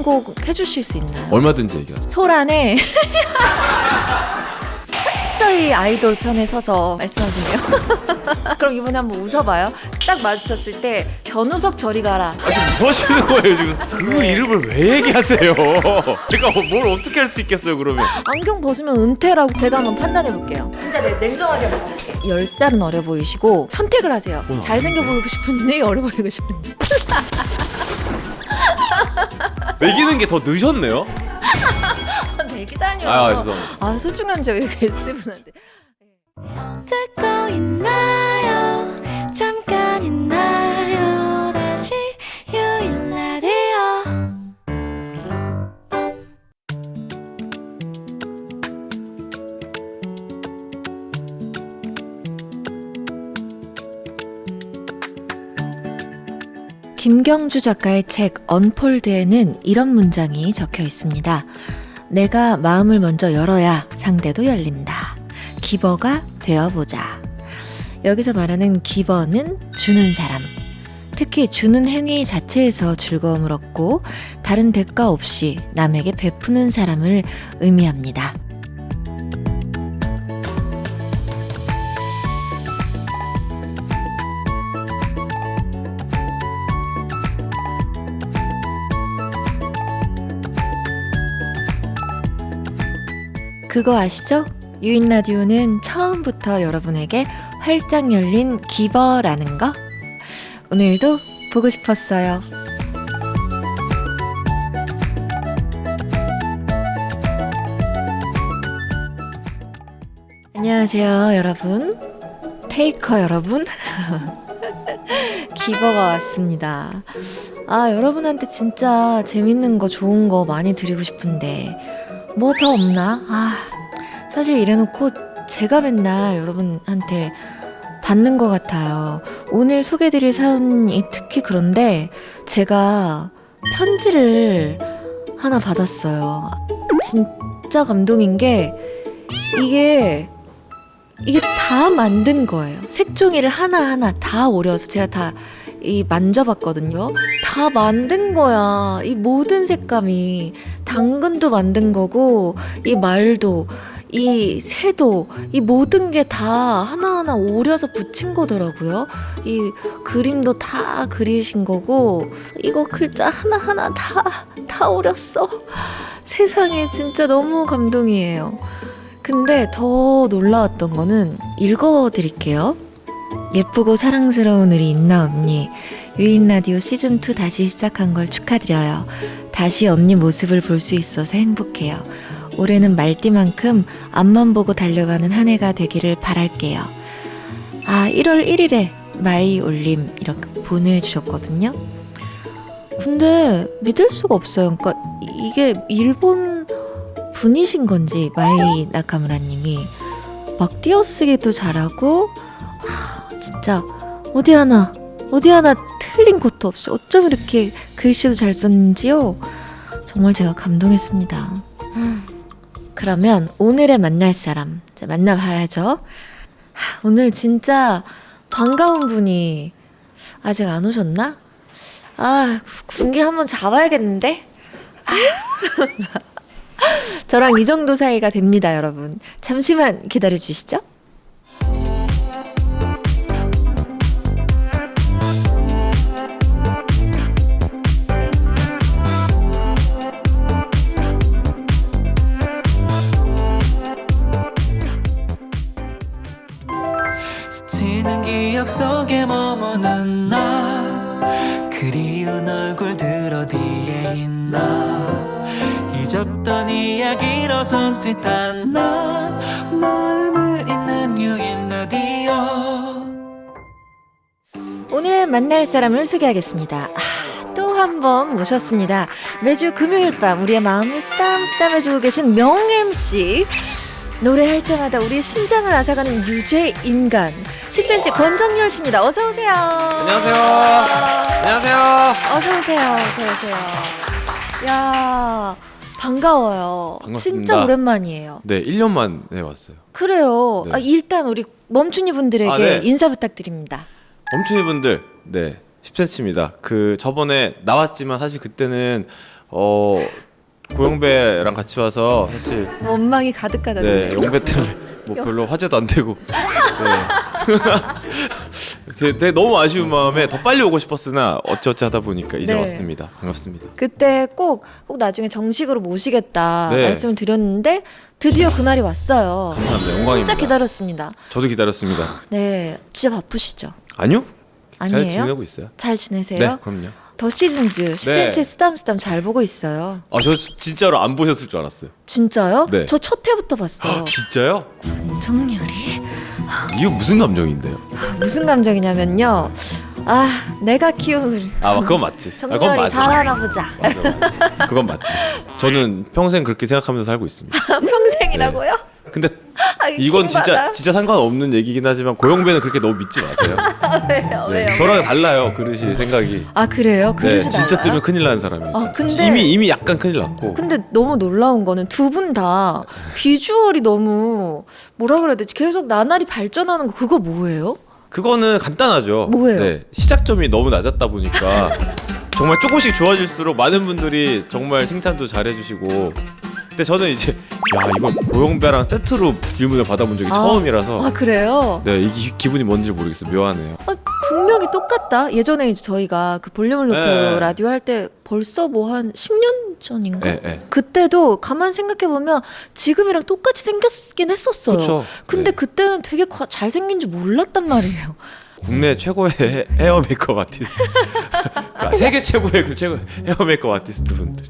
선곡 해주실 수 있나요? 얼마든지 얘기하세요. 소란에 철저히 아이돌 편에 서서 말씀하시네요. 그럼 이번에 한번 웃어봐요. 딱 마주쳤을 때 변우석 저리 가라. 지금 뭐 하시는 거예요 지금? 그 이름을 왜 얘기하세요? 제가 뭘 어떻게 할 수 있겠어요 그러면? 안경 벗으면 은퇴라고. 제가 한번 판단해볼게요. 진짜 냉정하게 말할게요. 10살은 어려 보이시고 선택을 하세요. 잘생겨 보이고 싶은지 어려 보이고 싶은지. 매기는 게 더 늦었네요. 내기다뇨. 죄송합니다. 소중한 저희 게스트분한테. 듣고 있나요? 잠깐 있나요? 다시 유일 라디오. 김경주 작가의 책 언폴드에는 이런 문장이 적혀 있습니다. 내가 마음을 먼저 열어야 상대도 열린다. 기버가 되어보자. 여기서 말하는 기버는 주는 사람. 특히 주는 행위 자체에서 즐거움을 얻고 다른 대가 없이 남에게 베푸는 사람을 의미합니다. 그거 아시죠? 유인 라디오는 처음부터 여러분에게 활짝 열린 기버라는 거. 오늘도 보고 싶었어요. 안녕하세요, 여러분. 테이커 여러분. 기버가 왔습니다. 여러분한테 진짜 재밌는 거, 좋은 거 많이 드리고 싶은데 뭐 더 없나? 사실 이래놓고 제가 맨날 여러분한테 받는 것 같아요. 오늘 소개해드릴 사연이 특히 그런데 제가 편지를 하나 받았어요. 진짜 감동인 게 이게 다 만든 거예요. 색종이를 하나하나 다 오려서 제가 다 만져봤거든요. 다 만든 거야. 이 모든 색감이 당근도 만든 거고 이 말도 이 새도 이 모든 게 다 하나하나 오려서 붙인 거더라고요. 이 그림도 다 그리신 거고 이거 글자 하나하나 다 오렸어. 세상에 진짜 너무 감동이에요. 근데 더 놀라웠던 거는 읽어드릴게요. 예쁘고 사랑스러운 우리 인나 언니, 유인 라디오 시즌2 다시 시작한 걸 축하드려요. 다시 언니 모습을 볼 수 있어서 행복해요. 올해는 말띠만큼 앞만 보고 달려가는 한 해가 되기를 바랄게요. 1월 1일에 마이 올림 이렇게 보내주셨거든요. 근데 믿을 수가 없어요. 그러니까 이게 일본 분이신 건지 마이 나카무라 님이 막 띄어쓰기도 잘하고 진짜 어디 하나 틀린 것도 없이 어쩜 이렇게 글씨도 잘 썼는지요. 정말 제가 감동했습니다. 그러면 오늘의 만날 사람 만나봐야죠. 오늘 진짜 반가운 분이 아직 안 오셨나? 군기 한번 잡아야겠는데? 저랑 이 정도 사이가 됩니다, 여러분. 잠시만 기다려주시죠. 스치는 기억 속에 머무는 나 그리운 얼굴들 어디에 있나 잊었던 이야기로 손짓한 나 마음을 잇는 유인 라디오. 오늘의 만날 사람을 소개하겠습니다. 또 한 번 모셨습니다. 매주 금요일 밤 우리의 마음을 쓰담쓰담해주고 계신 명 MC. 노래할 때마다 우리의 심장을 앗아가는 유죄 인간 10cm 권정열 씨입니다. 어서 오세요. 안녕하세요. 안녕하세요. 어서 오세요. 어서 오세요. 야, 반가워요. 반갑습니다. 진짜 오랜만이에요. 네, 1년 만에 왔어요. 그래요. 네. 일단 우리 멈춘이 분들에게 네. 인사 부탁드립니다. 멈춘이 분들, 네, 10cm입니다. 저번에 나왔지만 사실 그때는 고영배랑 같이 와서 사실 원망이 가득하다. 네 영배 때문에 뭐 별로 화제도 안 되고 네. 이렇게 되게 너무 아쉬운 마음에 더 빨리 오고 싶었으나 어찌어찌 하다 보니까 이제 네. 왔습니다. 반갑습니다. 그때 꼭 나중에 정식으로 모시겠다 네. 말씀을 드렸는데 드디어 그날이 왔어요. 감사합니다. 영광입니다. 진짜 기다렸습니다. 저도 기다렸습니다. 네, 진짜 바쁘시죠? 아니요? 잘 아니에요? 지내고 있어요. 잘 지내세요? 네, 그럼요. 더 시즌즈 10cm 쓰담쓰담 잘 보고 있어요. 저 진짜로 안 보셨을 줄 알았어요. 진짜요? 네. 저 첫 회부터 봤어요. 진짜요? 정열이 이거 무슨 감정인데요? 무슨 감정이냐면요. 내가 키운 우리 그건 맞지. 그건 정열이 맞아. 살아나 보자. 맞아. 그건 맞지. 저는 평생 그렇게 생각하면서 살고 있습니다. 평생이라고요? 근데 네. 이건 킹받아. 진짜 상관없는 얘기긴 하지만 고영배는 그렇게 너무 믿지 마세요. 왜요? 네, 왜요? 저랑 달라요 그릇이 생각이. 그래요? 네, 그릇이 진짜 달라요? 뜨면 큰일 나는 사람이에요. 근데- 이미 약간 큰일 났고. 근데 너무 놀라운 거는 두 분 다 비주얼이 너무 뭐라 그래야 되지? 계속 나날이 발전하는 거 그거 뭐예요? 그거는 간단하죠. 뭐예요? 네, 시작점이 너무 낮았다 보니까 정말 조금씩 좋아질수록 많은 분들이 정말 칭찬도 잘해주시고. 근데 저는 이제 이거 고영배랑 세트로 질문을 받아본 적이 처음이라서 그래요? 네, 이 기분이 뭔지 모르겠어요. 묘하네요. 분명히 똑같다. 예전에 이제 저희가 그 볼륨을 높여 네. 라디오 할 때 벌써 뭐 한 10년 전인가? 네. 그때도 가만 생각해 보면 지금이랑 똑같이 생겼긴 했었어요. 그쵸. 근데 네. 그때는 되게 잘생긴 줄 몰랐단 말이에요. 국내 최고의 헤어 메이크업 아티스트. 세계 최고의 헤어 메이크업 아티스트 분들.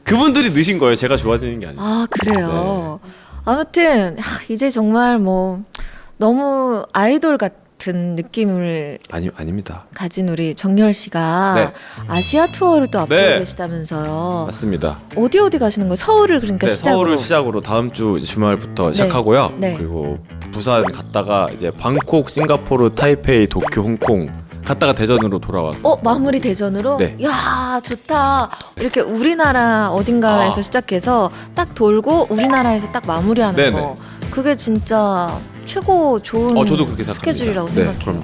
그분들이 느신 거예요. 제가 좋아지는 게 아니에요. 그래요. 아무튼 이제 정말 뭐 너무 아이돌 같은 느낌을 아닙니다. 가진 우리 정열 씨가 네. 아시아 투어를 또 앞두고 네. 계시다면서요. 맞습니다. 어디 가시는 거예요? 서울을 그러니까 네, 시작으로. 서울을 시작으로 다음 주 주말부터 시작하고요. 네. 그리고 부산 갔다가 이제 방콕, 싱가포르, 타이페이, 도쿄, 홍콩 갔다가 대전으로 돌아와서 마무리 대전으로? 네. 야 좋다. 이렇게 우리나라 어딘가에서 시작해서 딱 돌고 우리나라에서 딱 마무리하는 네네. 거. 그게 진짜 최고 좋은 저도 그렇게 생각합니다. 스케줄이라고 네, 생각해요. 그럼요.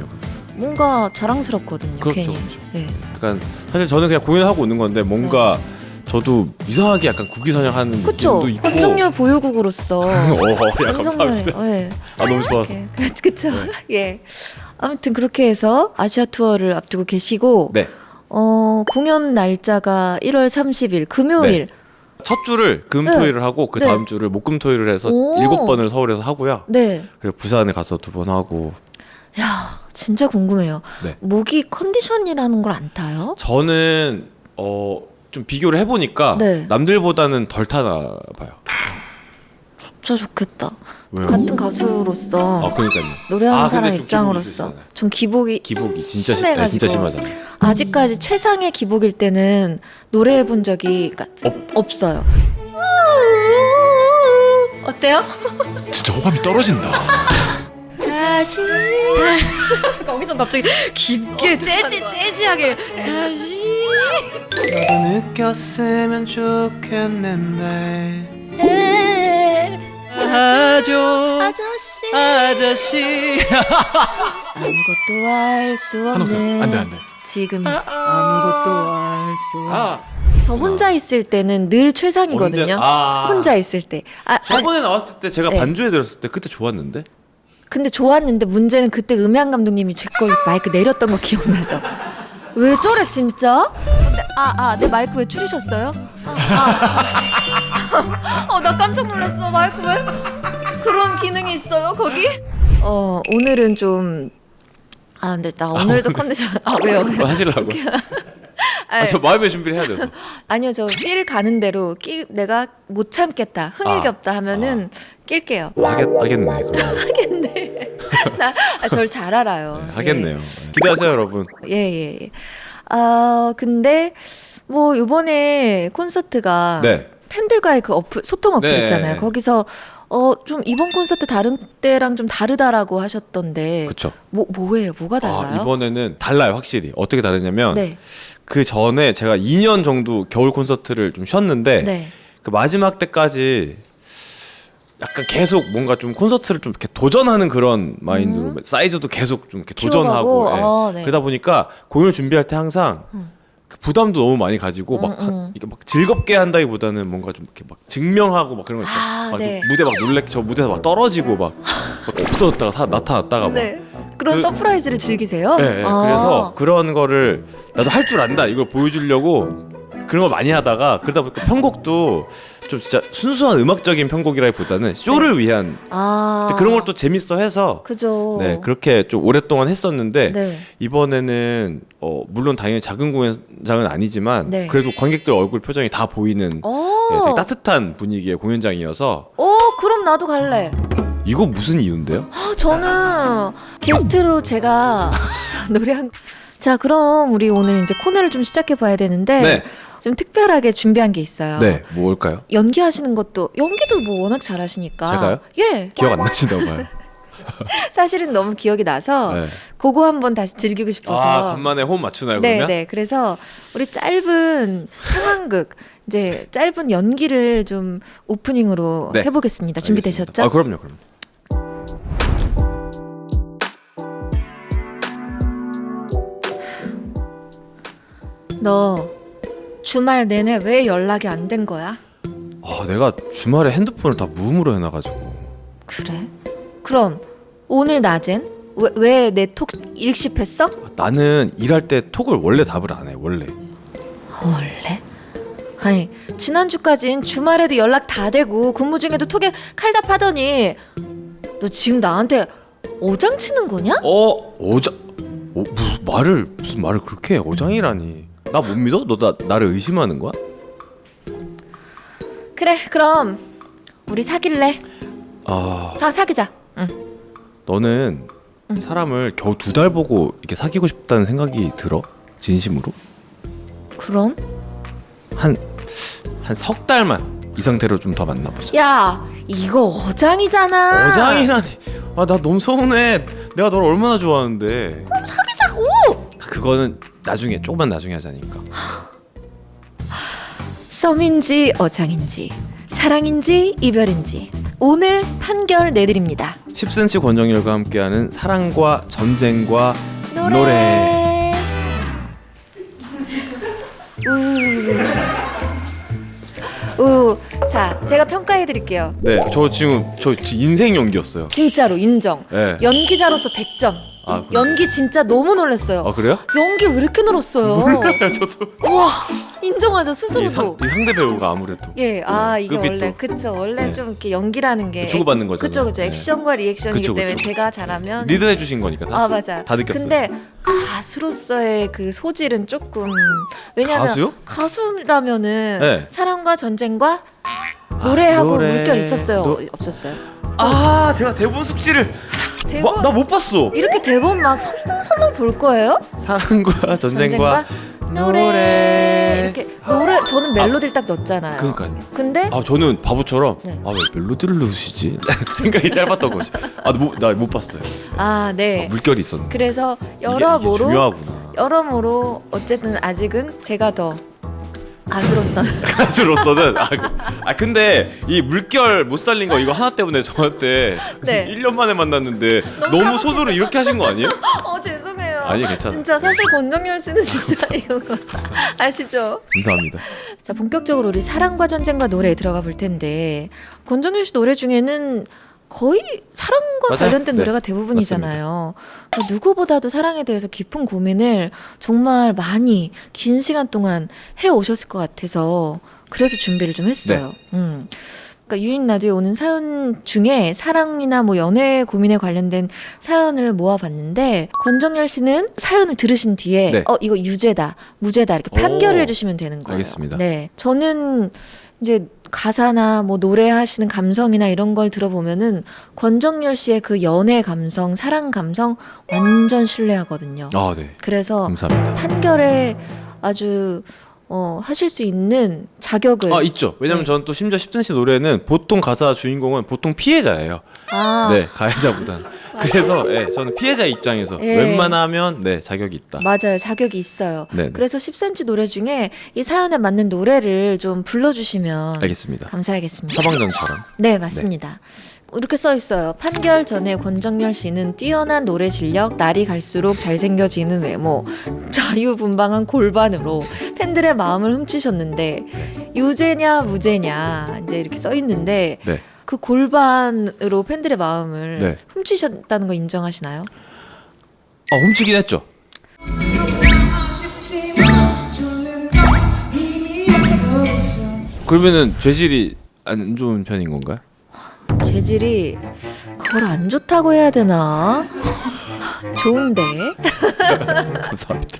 뭔가 자랑스럽거든요. 그렇죠, 괜히. 그렇죠. 네. 약간 사실 저는 그냥 공연하고 오는 건데 뭔가 저도 이상하게 약간 국위선양하는 그쵸? 느낌도 있고. 권정열 보유국으로서 감사합니다. 권정열의 네. 너무 좋아서. 그쵸? 예. 아무튼 그렇게 해서 아시아 투어를 앞두고 계시고 네. 공연 날짜가 1월 30일 금요일. 첫 주를 금토일을 하고 그 네. 다음 주를 목금토일을 해서 오. 7번을 서울에서 하고요. 네. 그리고 부산에 가서 2번 하고. 야, 진짜 궁금해요. 네. 모기 컨디션이라는 걸 안 타요? 저는 좀 비교를 해보니까 네. 남들보다는 덜 타나 봐요. 진짜 좋겠다. 왜요? 같은 가수로서 그러니까요. 노래하는 사람 근데 좀 입장으로서 기복이 있으시잖아요. 좀 기복이 진짜 심해가지고 진짜 심하잖아요. 아직까지 최상의 기복일 때는 노래해 본 적이 없어요. 어때요? 진짜 호감이 떨어진다. 다시 거기서 갑자기 깊게 재지하게 다시 너도 느꼈으면 좋겠는데 아저씨 아무것도 알 수 없는 안돼. 지금 아무것도 알 수 없는 저 혼자 있을 때는 늘 최상이거든요. 혼자 있을 때. 저번에 나왔을 때 제가 네. 반주해 드렸을 때 그때 좋았는데. 근데 좋았는데 문제는 그때 음향 감독님이 제 걸 마이크 내렸던 거 기억나죠? 왜 저래 진짜? 근데 내 마이크 왜 줄이셨어요? 나 깜짝 놀랐어. 마이크 왜? 그런 기능이 있어요 거기? 오늘은 좀 근데 나 오늘도 컨디션 왜요? 하시려고. 저 마음의 준비를 해야 돼서. 아니요 저 낄 가는 대로 내가 못 참겠다 흥일이 없다 하면은 낄게요. 하겠네. 그럼. 하겠네. 절 잘 알아요. 하겠네요. 기대하세요, 여러분. 예. 근데 뭐 이번에 콘서트가 네. 팬들과의 그 소통 어플 네. 있잖아요. 거기서 좀 이번 콘서트 다른 때랑 좀 다르다라고 하셨던데. 그렇죠. 뭐예요? 뭐가 달라요? 이번에는 달라요, 확실히. 어떻게 다르냐면 네. 그 전에 제가 2년 정도 겨울 콘서트를 좀 쉬었는데 네. 그 마지막 때까지 약간 계속 뭔가 좀 콘서트를 좀 이렇게 도전하는 그런 마인드로 사이즈도 계속 좀 이렇게 도전하고 키워가고? 네. 그러다 보니까 공연 준비할 때 항상 부담도 너무 많이 가지고 막 이게 막 즐겁게 한다기보다는 뭔가 좀 이렇게 막 증명하고 막 그런 거 있잖아. 아, 막 네. 무대 막 저 무대에서 막 떨어지고 막 없어졌다가 나타났다가 막. 네. 그런 그- 서프라이즈를 즐기세요? 네, 네. 아. 그래서 그런 거를 나도 할 줄 안다 이걸 보여주려고 그런 걸 많이 하다가 그러다 보니까 편곡도 좀 진짜 순수한 음악적인 편곡이라기보다는 쇼를 위한 아. 그런 걸 또 재밌어 해서 그죠. 네 그렇게 좀 오랫동안 했었는데 네. 이번에는 물론 당연히 작은 공연장은 아니지만 네. 그래도 관객들 얼굴 표정이 다 보이는 네, 되게 따뜻한 분위기의 공연장이어서 그럼 나도 갈래. 이거 무슨 이유인데요? 저는 게스트로 제가 노래한. 자, 그럼 우리 오늘 이제 코너를 좀 시작해 봐야 되는데 네, 좀 특별하게 준비한 게 있어요. 네 뭘까요? 연기하시는 것도 연기도 뭐 워낙 잘하시니까. 제가요? 예. 기억 안 나시나 봐요. 사실은 너무 기억이 나서 네. 그거 한번 다시 즐기고 싶어서. 아 간만에 호흡 맞추나요 네, 그러면? 네. 그래서 우리 짧은 상황극 이제 짧은 연기를 좀 오프닝으로 네. 해보겠습니다. 준비되셨죠? 알겠습니다. 아 그럼요. 너 주말 내내 왜 연락이 안 된 거야? 내가 주말에 핸드폰을 다 무음으로 해놔가지고. 그래? 그럼 오늘 낮엔 왜 내 톡 일십했어? 나는 일할 때 톡을 원래 답을 안 해. 원래. 원래? 아니 지난주까진 주말에도 연락 다 되고 근무 중에도 톡에 칼답하더니 너 지금 나한테 어장치는 거냐? 어장. 무슨 말을 그렇게 해? 어장이라니. 나 못 믿어? 너 나를 의심하는 거야? 그래 그럼 우리 사귈래? 사귀자. 응. 너는 사람을 겨우 2달 보고 이렇게 사귀고 싶다는 생각이 들어? 진심으로? 그럼? 한 석 달만 이 상태로 좀 더 만나보자. 야 이거 어장이잖아. 어장이라니. 나 너무 서운해. 내가 너를 얼마나 좋아하는데. 그럼 사귀자고. 그거는 나중에 조금만 나중에 하자니까. 썸인지 어장인지 사랑인지 이별인지 오늘 판결 내드립니다. 10cm 권정열과 함께하는 사랑과 전쟁과 노래. 자, 제가 평가해 드릴게요. 네, 저 인생 연기였어요. 진짜로 인정. 네. 연기자로서 100점. 아, 그래요? 연기 진짜 너무 놀랐어요. 아 그래요? 연기 왜 이렇게 늘었어요? 저도. 와, 인정하죠 스스로도. 이 상대 배우가 아무래도 예, 이게 급이 원래 또. 그쵸 원래 네. 좀 이렇게 연기라는 게 주고받는 거잖아요. 그쵸 네. 액션과 리액션이기 그쵸, 때문에 그쵸. 제가 잘하면 리드해 주신 거니까 사실. 맞아. 다 느꼈어요. 근데 가수로서의 그 소질은 조금 왜냐면 가수요? 가수라면은 네. 사랑과 전쟁과 노래하고 노래, 물결 있었어요? 없었어요? 제가 대본 숙지를 대본 나 못 봤어. 이렇게 대본 막 설렁설렁 볼 거예요? 사랑과 전쟁과 노래. 이렇게 노래 저는 멜로디를 딱 넣었잖아요. 그러니까요. 근데 저는 바보처럼 네. 왜 멜로디를 넣으시지? 생각이 짧았던 거죠. 나 못 봤어요. 네. 물결이 있었네. 그래서 이게 여러모로 중요하구나. 여러모로 어쨌든 아직은 제가 더 가수로서는 가수로서는 근데 이 물결 못 살린 거 이거 하나 때문에 저한테 네. 1년 만에 만났는데 너무 너무 손으로 이렇게 하신 거 아니에요? 죄송해요. 아니, 괜찮아. 진짜 사실 권정열 씨는 진짜 이거 아시죠? 감사합니다. 자 본격적으로 우리 사랑과 전쟁과 노래에 들어가 볼 텐데 권정열 씨 노래 중에는 거의 사랑과 맞아요. 관련된 네, 노래가 대부분이잖아요. 그러니까 누구보다도 사랑에 대해서 깊은 고민을 정말 많이 긴 시간 동안 해 오셨을 것 같아서 그래서 준비를 좀 했어요. 그러니까 유인 라디오에 오는 사연 중에 사랑이나 뭐 연애 고민에 관련된 사연을 모아봤는데 권정열 씨는 사연을 들으신 뒤에 네. 이거 유죄다, 무죄다 이렇게 판결을 해주시면 되는 거예요. 알겠습니다. 네, 저는 이제 가사나 뭐 노래하시는 감성이나 이런 걸 들어보면은 권정열 씨의 그 연애 감성, 사랑 감성 완전 신뢰하거든요. 네. 그래서 감사합니다. 판결에 아주 하실 수 있는 자격을 있죠. 왜냐면 네. 저는 또 심지어 10cm 노래는 보통 가사 주인공은 보통 피해자예요. 네, 가해자보다는. 그래서 저는 피해자 입장에서 예. 웬만하면 자격이 있다. 맞아요. 자격이 있어요. 네. 그래서 10cm 노래 중에 이 사연에 맞는 노래를 좀 불러주시면 알겠습니다. 감사하겠습니다. 처방전처럼. 네, 맞습니다. 이렇게 써 있어요. 판결 전에 권정열 씨는 뛰어난 노래 실력, 날이 갈수록 잘생겨지는 외모, 자유분방한 골반으로 팬들의 마음을 훔치셨는데 유죄냐 무죄냐 이제 이렇게 써 있는데 네. 그 골반으로 팬들의 마음을 네. 훔치셨다는 거 인정하시나요? 훔치긴 했죠. 그러면은 죄질이 안 좋은 편인 건가요? 재질이 그걸 안 좋다고 해야 되나? 좋은데 감사합니다.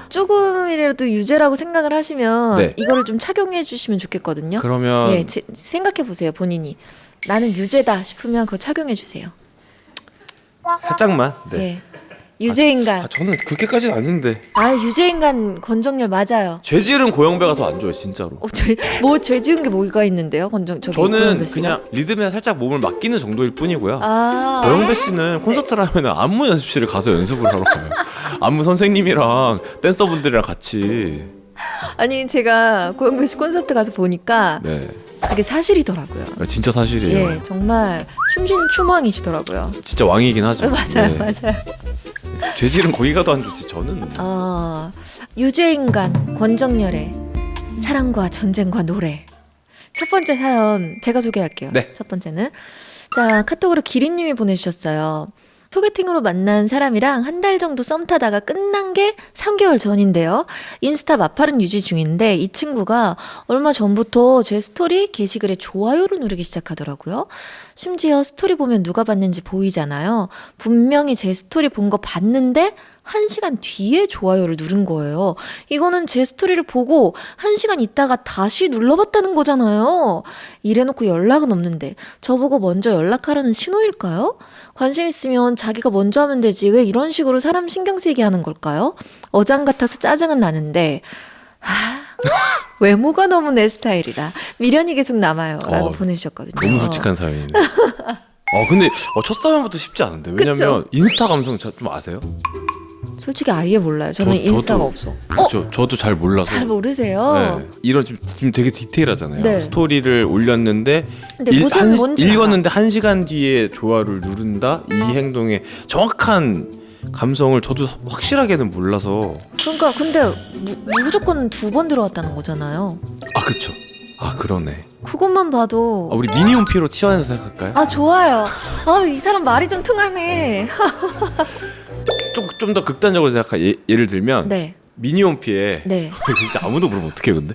조금이라도 유죄라고 생각을 하시면 네. 이거를 좀 착용해 주시면 좋겠거든요. 그러면 예, 생각해 보세요 본인이 나는 유죄다 싶으면 그거 착용해 주세요. 살짝만. 네. 예, 유죄인간. 저는 그렇게까지는 아닌데. 유죄인간 권정열 맞아요. 죄질은 고영배가 더 안 좋아요, 진짜로. 죄 지은 게 뭐가 있는데요, 저기 저는 고영배 씨가? 그냥 리듬에 살짝 몸을 맡기는 정도일 뿐이고요. 아, 고영배 씨는 콘서트를 하면 안무 연습실을 가서 연습을 하러 가요. 안무 선생님이랑 댄서분들이랑 같이. 아니 제가 고영배 씨 콘서트 가서 보니까 네, 그게 사실이더라고요. 진짜 사실이에요. 예, 정말 춤신춤왕이시더라고요. 진짜 왕이긴 하죠. 맞아요, 네. 맞아요. 죄질은 거기가 더 안 좋지. 저는 유죄인간 권정열의 사랑과 전쟁과 노래. 첫 번째 사연 제가 소개할게요. 네. 첫 번째는 자 카톡으로 기린님이 보내주셨어요. 소개팅으로 만난 사람이랑 한 달 정도 썸 타다가 끝난 게 3개월 전인데요. 인스타 마팔은 유지 중인데 이 친구가 얼마 전부터 제 스토리 게시글에 좋아요를 누르기 시작하더라고요. 심지어 스토리 보면 누가 봤는지 보이잖아요. 분명히 제 스토리 본 거 봤는데 1시간 뒤에 좋아요를 누른 거예요. 이거는 제 스토리를 보고 1시간 있다가 다시 눌러봤다는 거잖아요. 이래놓고 연락은 없는데 저보고 먼저 연락하라는 신호일까요? 관심 있으면 자기가 먼저 하면 되지 왜 이런 식으로 사람 신경 쓰이게 하는 걸까요? 어장 같아서 짜증은 나는데 외모가 너무 내 스타일이라 미련이 계속 남아요 라고 보내주셨거든요. 너무 솔직한 사연이네. 근데 첫사연부터 쉽지 않은데. 왜냐면 그쵸? 인스타 감성 좀 아세요? 솔직히 아예 몰라요. 저는 인스타가 없어. 저도 잘 몰라서. 잘 모르세요? 네. 이런 지금 되게 디테일하잖아요. 네. 스토리를 올렸는데 근데 뭔지 읽었는데 1시간 뒤에 좋아요를 누른다? 이 행동의 정확한 감성을 저도 확실하게는 몰라서. 그러니까 근데 무조건 2번 들어왔다는 거잖아요. 그쵸. 그러네. 그것만 봐도 우리 미니홈피로 치환해서 생각할까요? 좋아요. 이 사람 말이 좀 통하네. 좀 더 극단적으로 생각하 예를 들면 네. 미니홈피에 네. 진짜 아무도 물으면 어떡해 근데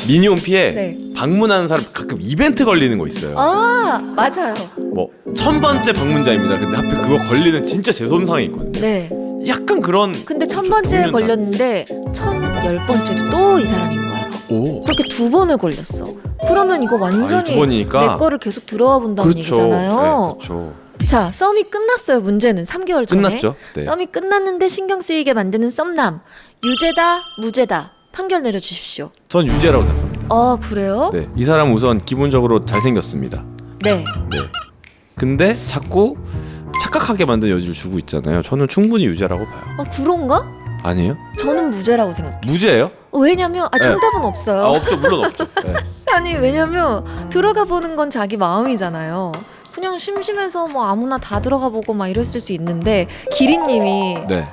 미니홈피에 네. 방문하는 사람 가끔 이벤트 걸리는 거 있어요. 맞아요. 뭐 1000번째 방문자입니다. 근데 하필 그거 걸리는 진짜 재손상이 있거든요. 네. 약간 그런. 근데 1000번째 걸렸는데 1010번째도 또 이 사람인 거야. 그렇게 2번을 걸렸어. 그러면 이거 완전히 2번이니까. 내 거를 계속 들어와 본다는 얘기잖아요. 네, 그렇죠. 자, 썸이 끝났어요. 문제는 3개월 전에. 끝났죠. 네. 썸이 끝났는데 신경 쓰이게 만드는 썸남. 유죄다, 무죄다. 판결 내려주십시오. 전 유죄라고 생각합니다. 그래요? 네, 이 사람 우선 기본적으로 잘생겼습니다. 네. 네. 근데 자꾸 착각하게 만든 여지를 주고 있잖아요. 저는 충분히 유죄라고 봐요. 그런가? 아니에요? 저는 무죄라고 생각해요. 무죄예요? 왜냐면 정답은 없어요. 없죠. 물론 없죠. 네. 아니 왜냐면 들어가 보는 건 자기 마음이잖아요. 그냥 심심해서 뭐 아무나 다 들어가 보고 막 이랬을 수 있는데 기린님이 네.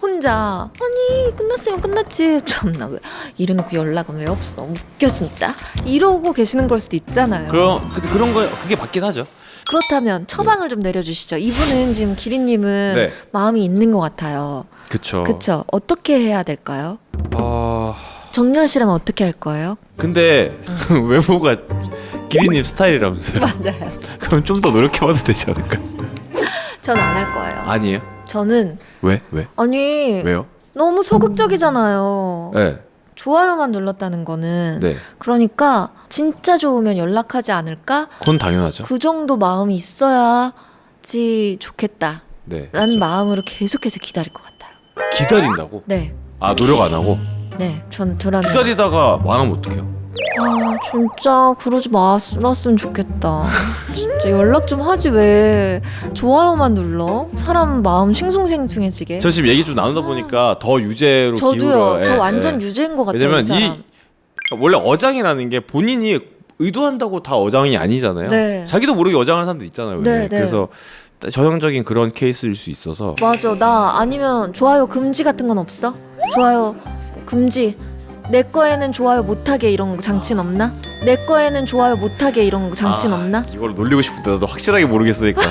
혼자 아니 끝났으면 끝났지 참나 왜 이래놓고 연락은 왜 없어 웃겨 진짜 이러고 계시는 걸 수도 있잖아요. 근데 그런 거 그게 맞긴 하죠. 그렇다면 처방을 좀 내려주시죠. 이분은 지금 기린님은 네. 마음이 있는 것 같아요. 그쵸. 그쵸? 어떻게 해야 될까요? 정열 씨라면 어떻게 할 거예요? 근데 외모가 기리님 스타일이라면서요. 맞아요. 그럼 좀 더 노력해봐도 되지 않을까? 전 안 할 거예요. 아니에요? 저는 왜? 아니 왜요? 너무 소극적이잖아요. 네. 좋아요만 눌렀다는 거는 네. 그러니까 진짜 좋으면 연락하지 않을까? 그건 당연하죠. 그 정도 마음이 있어야지 좋겠다 네. 라는 마음으로 계속해서 기다릴 것 같아요. 기다린다고? 네. 노력 안 하고? 네. 저라면 기다리다가 망하면 어떡해요? 진짜 그러지 말았으면 좋겠다. 진짜 연락 좀 하지 왜 좋아요만 눌러? 사람 마음 싱숭생숭해지게. 저 지금 얘기 좀 나누다 보니까 더 유죄로 저도요. 기울어요. 저 예, 완전 예. 유죄인 것 같아요. 왜냐면 이 사람. 원래 어장이라는 게 본인이 의도한다고 다 어장이 아니잖아요. 네. 자기도 모르게 어장하는 사람도 있잖아요. 네, 네, 네. 그래서 전형적인 그런 케이스일 수 있어서 맞아. 나 아니면 좋아요 금지 같은 건 없어? 좋아요 금지. 내 거에는 좋아요 못하게 이런 장치는 없나? 내 거에는 좋아요 못하게 이런 장치는 없나? 이걸 놀리고 싶은데 나도 확실하게 모르겠으니까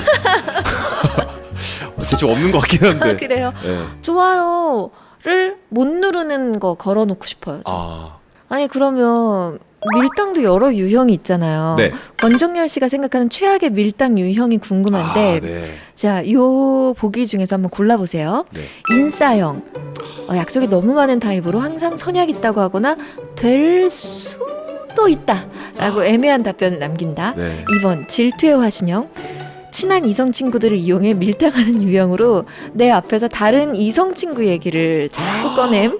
대충 없는 것 같긴 한데. 그래요. 네. 좋아요를 못 누르는 거 걸어놓고 싶어요. 아, 아니 그러면 밀당도 여러 유형이 있잖아요. 네. 권정열 씨가 생각하는 최악의 밀당 유형이 궁금한데, 아, 네. 자, 요 보기 중에서 한번 골라보세요. 네. 인싸형, 약속이 너무 많은 타입으로 항상 선약 있다고 하거나 될 수도 있다라고 애매한 답변을 남긴다. 네. 2번 질투의 화신형. 친한 이성 친구들을 이용해 밀당하는 유형으로 내 앞에서 다른 이성 친구 얘기를 자꾸 꺼냄.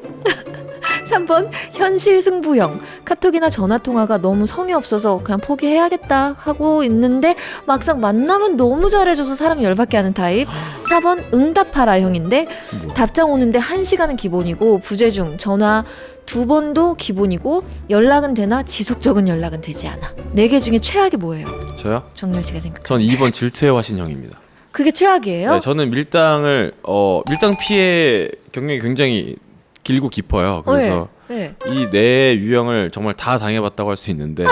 3번 현실 승부형. 카톡이나 전화 통화가 너무 성의 없어서 그냥 포기해야겠다 하고 있는데 막상 만나면 너무 잘해줘서 사람 열받게 하는 타입. 4번 응답하라 형인데 답장 오는데 1시간은 기본이고 부재중 전화 2번도 기본이고 연락은 되나 지속적인 연락은 되지 않아. 4개 중에 최악이 뭐예요? 저요? 정렬 씨가 생각. 전 2번 질투의 화신형입니다. 그게 최악이에요? 네, 저는 밀당 피해 경력이 굉장히 길고 깊어요. 그래서 네. 이 네 유형을 정말 다 당해봤다고 할 수 있는데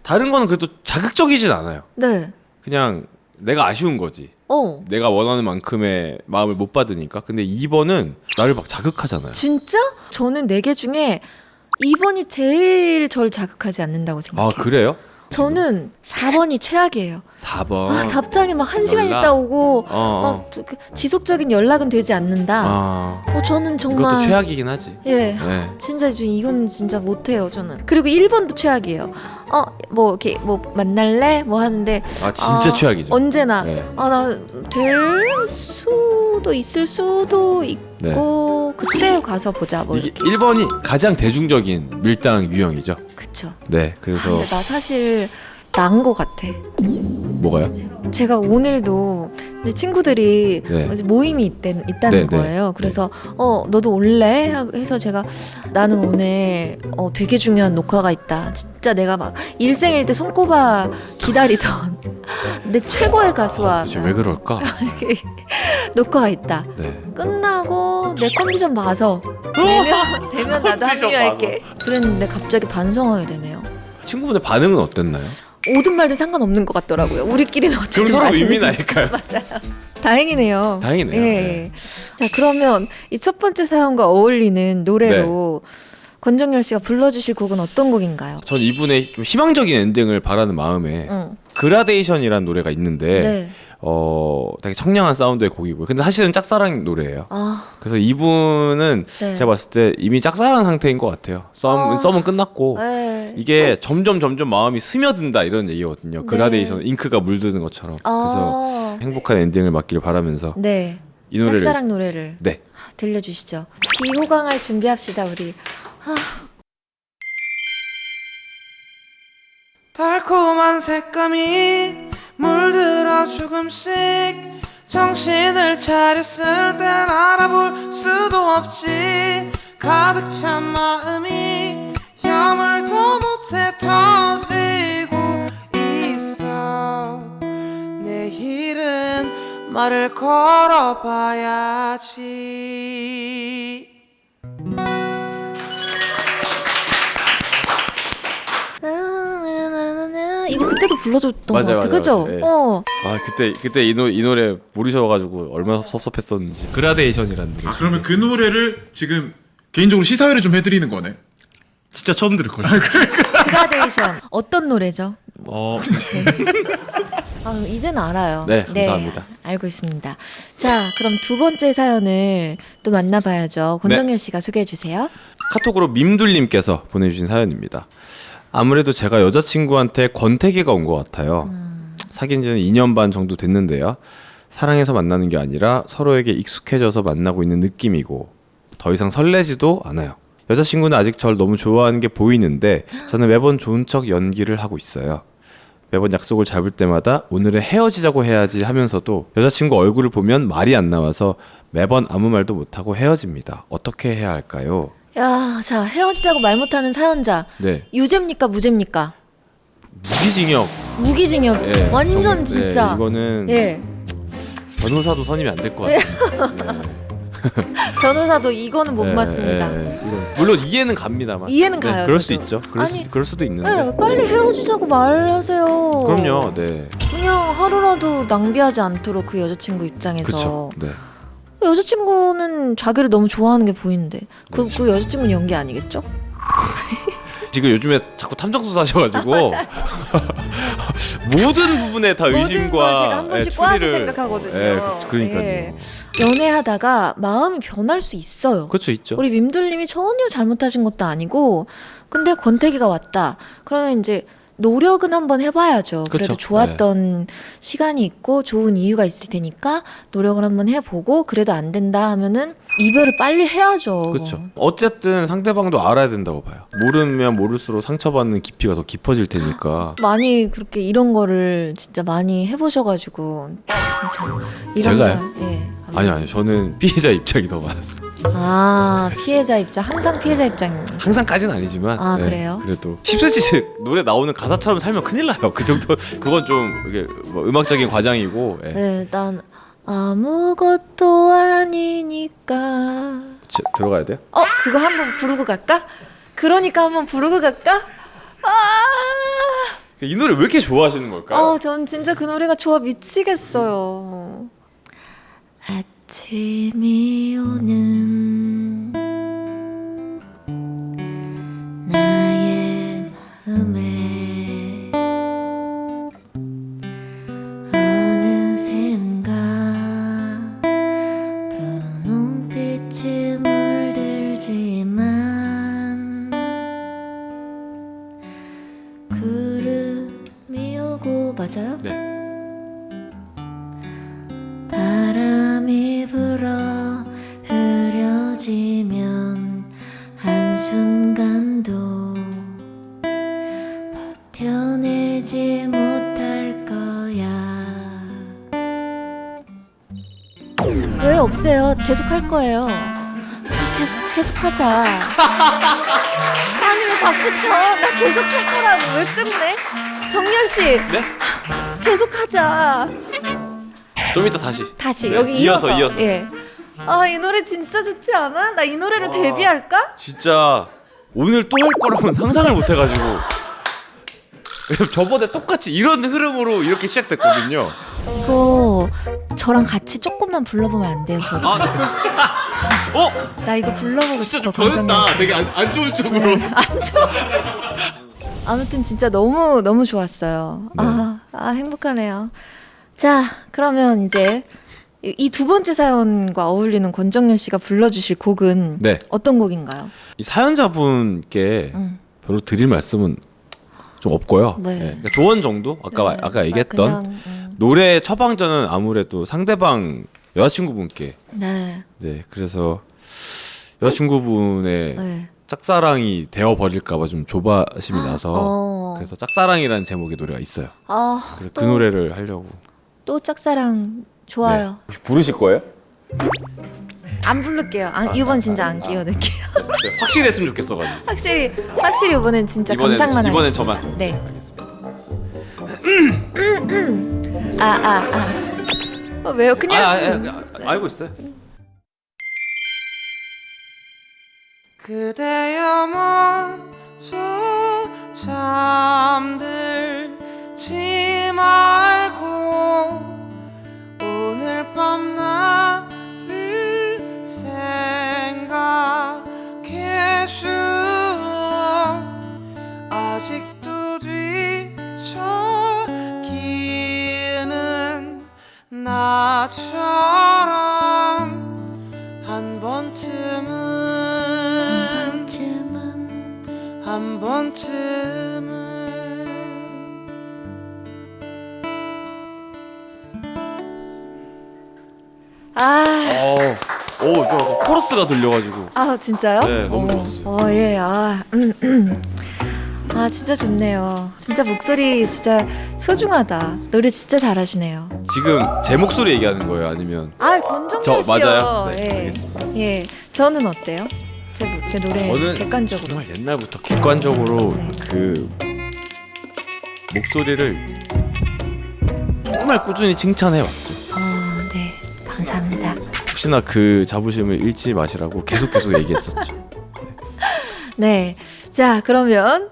다른 거는 그래도 자극적이진 않아요. 네. 그냥 내가 아쉬운 거지. 내가 원하는 만큼의 마음을 못 받으니까. 근데 2번은 나를 막 자극하잖아요. 진짜? 저는 4개 중에 2번이 제일 저를 자극하지 않는다고 생각해요. 아, 그래요? 저는 4번이 최악이에요. 4번. 답장이 막 1시간 연락? 있다 오고 어. 막 지속적인 연락은 되지 않는다. 아. 저는 정말 이것도 최악이긴 하지. 예. 네. 진짜 이건 진짜 못해요 저는. 그리고 1번도 최악이에요. 뭐 이렇게 뭐 만날래 뭐 하는데 아, 진짜 최악이죠. 언제나 네. 나 될 수도 있을 수도 있고 그때 가서 보자 뭐 이게 이렇게. 1번이 가장 대중적인 밀당 유형이죠. 그쵸. 네. 그래서 근데 나 사실 난 거 같아. 뭐가요? 제가 오늘도 이제 친구들이 네. 이제 모임이 있다는 네, 거예요. 네. 그래서 너도 올래? 해서 제가 나는 오늘 되게 중요한 녹화가 있다. 진짜 내가 막 일생일 때 손꼽아 기다리던 내 최고의 가수와 도대체 왜 그럴까? 이렇게 녹화가 있다. 네. 끝나고 내 컨디션 봐서 되면 나도 컨디션 합류할게. 그랬는데 갑자기 반성하게 되네요. 친구분의 반응은 어땠나요? 오든 말든 상관없는 것 같더라고요. 우리끼리는 그럼 어쨌든 서로 맛있는 의미나니까요. 맞아요. 다행이네요. 다행이네요. 예. 네. 자 그러면 이 첫 번째 사연과 어울리는 노래로 권정열 씨가 불러주실 곡은 어떤 곡인가요? 전 이분의 좀 희망적인 엔딩을 바라는 마음에 응. 그라데이션이라는 노래가 있는데 네. 되게 청량한 사운드의 곡이고요. 근데 사실은 짝사랑 노래예요. 아, 그래서 이분은 네. 제가 봤을 때 이미 짝사랑 상태인 것 같아요. 썸은 끝났고 네. 이게 점점 마음이 스며든다 이런 얘기거든요. 그라데이션 잉크가 물드는 것처럼. 그래서 행복한 엔딩을 맞기를 바라면서 네. 이 노래를 짝사랑 노래를 네. 들려주시죠. 비호강할 준비합시다 우리. 달콤한 색감이 물들어 조금씩 정신을 차렸을 땐 알아볼 수도 없지. 가득 찬 마음이 야물도 못해 터지고 있어. 내일은 말을 걸어봐야지. 이거 그때도 불러줬던 맞아요, 것 같아, 맞아요, 그죠? 맞아요. 아 그때 이 노래 모르셔가지고 얼마나 섭섭했었는지. 그라데이션이라는 노래. 아 그러면 그 노래를 지금 개인적으로 시사회를 좀 해드리는 거네. 진짜 처음 들을 걸. 그라데이션 어떤 노래죠? 이제는 알아요. 네, 감사합니다. 알고 있습니다. 자, 그럼 두 번째 사연을 또 만나봐야죠. 권정열 씨가 소개해 주세요. 카톡으로 밈둘님께서 보내주신 사연입니다. 아무래도 제가 여자친구한테 권태기가 온 것 같아요. 사귄 지는 2년 반 정도 됐는데요. 사랑해서 만나는 게 아니라 서로에게 익숙해져서 만나고 있는 느낌이고 더 이상 설레지도 않아요. 여자친구는 아직 절 너무 좋아하는 게 보이는데 저는 매번 좋은 척 연기를 하고 있어요. 매번 약속을 잡을 때마다 오늘은 헤어지자고 해야지 하면서도 여자친구 얼굴을 보면 말이 안 나와서 매번 아무 말도 못하고 헤어집니다. 어떻게 해야 할까요? 야, 자, 헤어지자고 말 못하는 사연자. 네. 유죄입니까, 무죄입니까? 무기징역. 무기징역. 예, 완전 진짜. 이거는 예. 변호사도 선임이 안 될 것 같아요. 변호사도 이거는 못 맞습니다. 이건 물론 이해는 갑니다만. 이해는 가요, 그럴 수 저도. 있죠. 아니, 그럴 수도 있는데. 네, 빨리 헤어지자고 말하세요. 그럼요. 네. 그냥 하루라도 낭비하지 않도록 그 여자친구 입장에서. 그렇죠. 네. 여자친구는 자기를 너무 좋아하는 게 보이는데 그 여자친구는 연기 아니겠죠? 지금 요즘에 자꾸 탐정 수사 하셔가지고 모든 부분에 다 모든 의심과 걸 제가 한 번씩 꼬아서 추리를- 생각하거든요. 그러니까요. 예. 연애하다가 마음이 변할 수 있어요. 그렇죠, 있죠. 우리 밈들님이 전혀 잘못하신 것도 아니고 근데 권태기가 왔다. 그러면 이제 노력은 한번 해봐야죠. 그래도 그쵸. 좋았던 시간이 있고 좋은 이유가 있을 테니까 노력을 한번 해보고 그래도 안 된다 하면은 이별을 빨리 해야죠. 그렇죠. 어쨌든 상대방도 알아야 된다고 봐요. 모르면 모를수록 상처받는 깊이가 더 깊어질 테니까. 많이 그렇게 이런 거를 진짜 많이 해보셔가지고 진짜 제가요? 예. 아니요. 저는 피해자 입장이 더 많았어요. 아 피해자 입장 항상 피해자 입장. 항상까지는 아니지만. 아, 그래요? 그래도 10cm 노래 나오는 가사처럼 살면 큰일 나요. 그 정도 그건 좀 이게 뭐 음악적인 과장이고. 예. 네, 난 아무것도 아니니까. 들어가야 돼요? 그거 한번 부르고 갈까? 그러니까 한번 부르고 갈까? 이 노래 왜 이렇게 좋아하시는 걸까요? 전 진짜 그 노래가 좋아 미치겠어요. 아침이 오는 나의 마음에 어느샌가 분홍빛이 물들지만 구름이 오고 맞아요? 네. 바람이 불어 흐려지면 한순간도 버텨내지 못할 거야. 왜 없어요? 계속 할 거예요. 계속 하자. 아니 왜 박수 쳐? 나 계속 할 거라고. 왜 끝내? 정열 씨. 네? 계속 하자. 좀 이따 다시. 다시 네, 여기 이어서. 예. 이 노래 진짜 좋지 않아? 나 이 노래로 와. 데뷔할까? 진짜 오늘 또 할 거라고는 상상을 못 해가지고 저번에 똑같이 이런 흐름으로 이렇게 시작됐거든요. 이거 저랑 같이 조금만 불러보면 안 돼요? 저도 같이? 나 이거 불러보고 싶어. 권정열 씨. 되게 안 좋은 쪽으로. 안 좋아. 아무튼 진짜 너무 좋았어요. 네. 행복하네요. 자, 그러면 이제 이 두 번째 사연과 어울리는 권정열 씨가 불러주실 곡은 네. 어떤 곡인가요? 이 사연자분께 음. 별로 드릴 말씀은 좀 없고요. 네. 그러니까 조언 정도 아까 얘기했던 그냥, 노래 처방전은 아무래도 상대방 여자친구분께 네. 네 그래서 여자친구분의 네. 짝사랑이 되어 버릴까봐 좀 조바심이 나서 그래서 짝사랑이라는 제목의 노래가 있어요. 그래서 그 노래를 하려고. 또 짝사랑 좋아요. 네. 부르실 거예요? 안 부를게요. 이번 진짜 안 끼워낼게요. 네, 확실히 했으면 좋겠어가지고. 확실히 이번엔 진짜 이번엔 감상만 이번엔 하겠습니다. 저만. 네. 알겠습니다. 왜요? 그냥 알고 있어요. 그대여 먼저 잠들지 말고 오늘 밤 나를 생각해 주어 아직도 뒤척이는 나처럼 한 번쯤은 저 코러스가 들려가지고. 진짜요? 네, 너무 좋았어요. 예, 진짜 좋네요. 진짜 목소리 진짜 소중하다. 노래 진짜 잘하시네요. 지금 제 목소리 얘기하는 거예요, 아니면? 권정열 씨요. 맞아요? 네, 예. 알겠습니다. 예, 저는 어때요? 제 노래 저는 객관적으로. 정말 옛날부터 객관적으로 네. 그 목소리를 정말 꾸준히 칭찬해 왔죠. 네. 감사합니다. 혹시나 그 자부심을 잃지 마시라고 계속 얘기했었죠. 네. 자, 그러면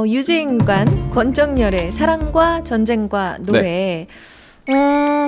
유재인관 권정열의 사랑과 전쟁과 노래.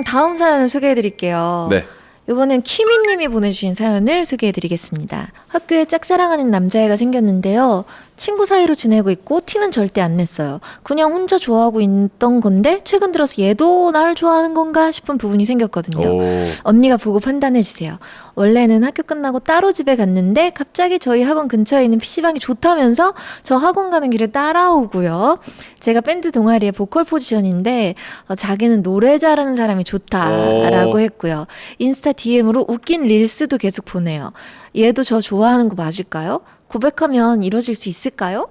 다음 사연을 소개해 드릴게요. 네. 이번엔 키미님이 보내주신 사연을 소개해드리겠습니다. 학교에 짝사랑하는 남자애가 생겼는데요. 친구 사이로 지내고 있고 티는 절대 안 냈어요. 그냥 혼자 좋아하고 있던 건데 최근 들어서 얘도 날 좋아하는 건가 싶은 부분이 생겼거든요. 오. 언니가 보고 판단해주세요. 원래는 학교 끝나고 따로 집에 갔는데 갑자기 저희 학원 근처에 있는 PC방이 좋다면서 저 학원 가는 길에 따라오고요. 제가 밴드 동아리의 보컬 포지션인데 자기는 노래 잘하는 사람이 좋다라고 했고요. 인스타 DM으로 웃긴 릴스도 계속 보내요. 얘도 저 좋아하는 거 맞을까요? 고백하면 이루어질 수 있을까요?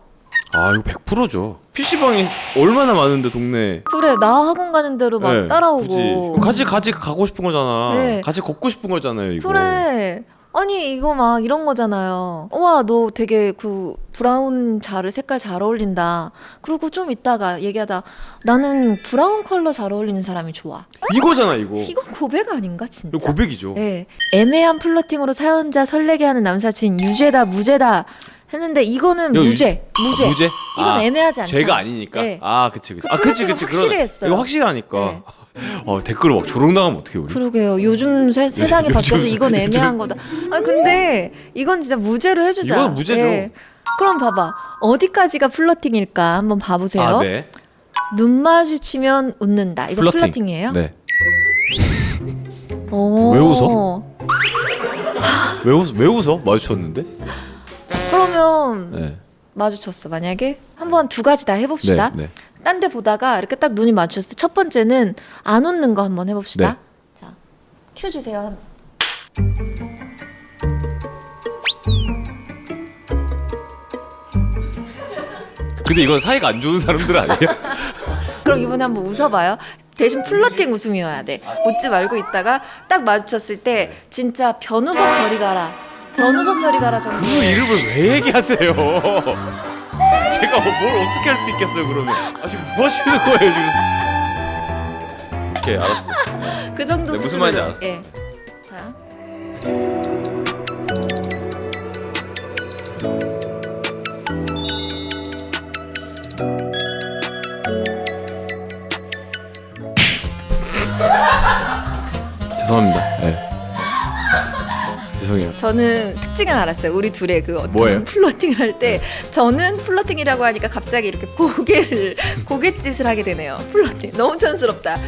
아 이거 100%죠. PC방이 얼마나 많은데 동네. 그래, 나 학원 가는 대로 막 네, 따라오고. 굳이 같이 가고 싶은 거잖아. 네. 같이 걷고 싶은 거잖아요 이거. 그래. 아니 이거 막 이런 거잖아요. 와, 너 되게 그 브라운 색깔 잘 어울린다. 그리고 좀 이따가 얘기하다 나는 브라운 컬러 잘 어울리는 사람이 좋아. 이거잖아 이거. 이건 고백 아닌가 진짜? 이거 고백이죠. 네. 애매한 플러팅으로 사연자 설레게 하는 남사친 유죄다 무죄다 했는데 이거는 이거 무죄. 무죄? 이건 애매하지 않잖아. 죄가 아니니까. 네. 아 그치. 그 아 그치. 플러팅은 확실히 그러네. 했어요. 이거 확실하니까. 네. 댓글로 막 조롱당하면 어떡해 우리. 그러게요. 요즘 세상이 요즘 바뀌어서 이건 애매한 거다. 아니 근데 이건 진짜 무죄로 해주자. 이건 무죄죠. 그럼 봐봐. 어디까지가 플러팅일까 한번 봐보세요. 아 네. 눈 마주치면 웃는다. 이거 플러팅이에요? 네. 오. 왜 웃어? 왜 웃어? 마주쳤는데? 그러면 네. 마주쳤어. 만약에 한번 두 가지 다 해봅시다. 네. 딴 데 보다가 이렇게 딱 눈이 마주쳤을 때 첫 번째는 안 웃는 거 한번 해봅시다. 네. 자, 큐 주세요. 근데 이건 사이가 안 좋은 사람들 아니에요? 그럼 이번에 한번 웃어봐요. 대신 플러팅 웃음이어야 돼. 웃지 말고 있다가 딱 마주쳤을 때 진짜 변우석 저리 가라. 변우석 저리 가라 정도. 그 이름을 왜 얘기하세요? 제가 뭘 어떻게 할 수 있겠어요 그러면? 아 지금 뭐 하시는 거예요 지금? 오케이 알았어. 그 정도 네, 무슨 수준으로. 말인지 알았어. 예. 자. 죄송합니다. 네. 죄송해요. 저는 특징을 알았어요. 우리 둘의 그 어떤 뭐예요? 플러팅을 할 때 저는 플러팅이라고 하니까 갑자기 이렇게 고갯짓을 하게 되네요. 플러팅 너무 촌스럽다.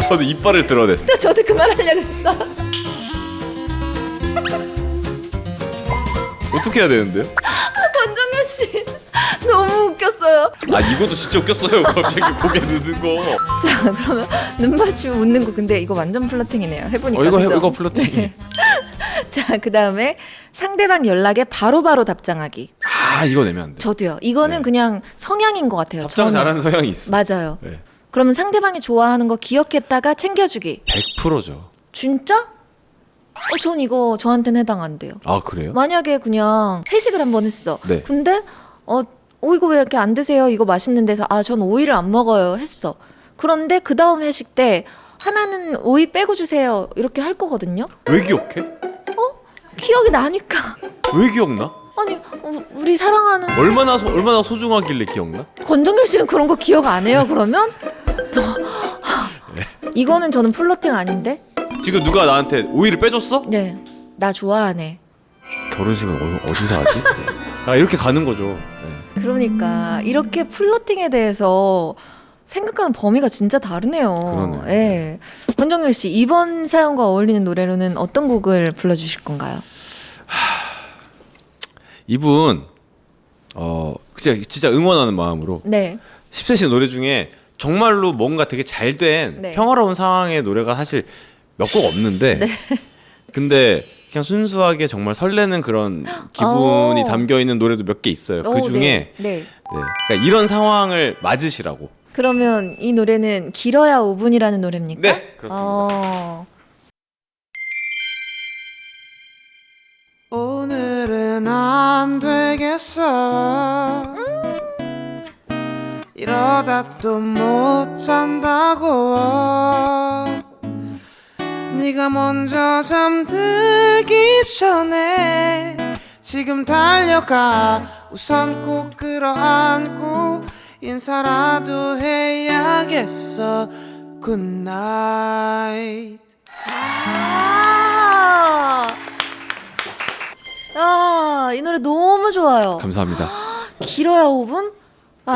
저도 이빨을 드러냈어. 진짜 저도 그만하려고 했어. 어떻게 해야 되는데요? 권정열 씨 너무 웃겼어요. 아 이것도 진짜 웃겼어요. 갑자기 고개 드는 거. 자, 그러면 눈 맞추면 웃는 거. 근데 이거 완전 플러팅이네요. 해보니까. 그죠? 이거 플러팅. 네. 자, 그 다음에 상대방 연락에 바로바로 답장하기. 아 이거 내면 안 돼. 저도요. 이거는 네. 그냥 성향인 것 같아요. 답장 저는. 잘하는 성향이 있어. 맞아요. 네. 그러면 상대방이 좋아하는 거 기억했다가 챙겨주기. 100%죠. 진짜? 전 이거 저한테는 해당 안 돼요. 아 그래요? 만약에 그냥 회식을 한번 했어. 네. 근데 이거 왜 이렇게 안 드세요? 이거 맛있는 데서 전 오이를 안 먹어요 했어. 그런데 그 다음 회식 때 하나는 오이 빼고 주세요 이렇게 할 거거든요. 왜 기억해? 기억이 나니까. 왜 기억나? 아니 우리 사랑하는 얼마나 소중하길래 기억나? 권정열 씨는 그런 거 기억 안 해요? 그러면 이거는 저는 플러팅 아닌데? 지금 누가 나한테 오이를 빼줬어? 네, 나 좋아하네. 결혼식은 어디서 하지? 아 이렇게 가는 거죠. 네. 그러니까 이렇게 플러팅에 대해서 생각하는 범위가 진짜 다르네요. 그러네. 예. 권정열 씨 이번 사연과 어울리는 노래로는 어떤 곡을 불러주실 건가요? 이분 진짜 응원하는 마음으로 네. 10cm 노래 중에 정말로 뭔가 되게 잘된 네. 평화로운 상황의 노래가 사실 몇 곡 없는데 네. 근데 그냥 순수하게 정말 설레는 그런 기분이 오. 담겨 있는 노래도 몇 개 있어요. 그 중에 네. 네. 그러니까 이런 상황을 맞으시라고. 그러면 이 노래는 길어야 5분이라는 노래입니까? 네, 그렇습니다. 오늘은 이대로는 안 되겠어. 이러다 또 못 잔다고. 네가 먼저 잠들기 전에 지금 달려가. 우선 꼭 끌어안고 인사라도 해야겠어. 굿나잇. 이 노래 너무 좋아요. 감사합니다. 길어야 5분?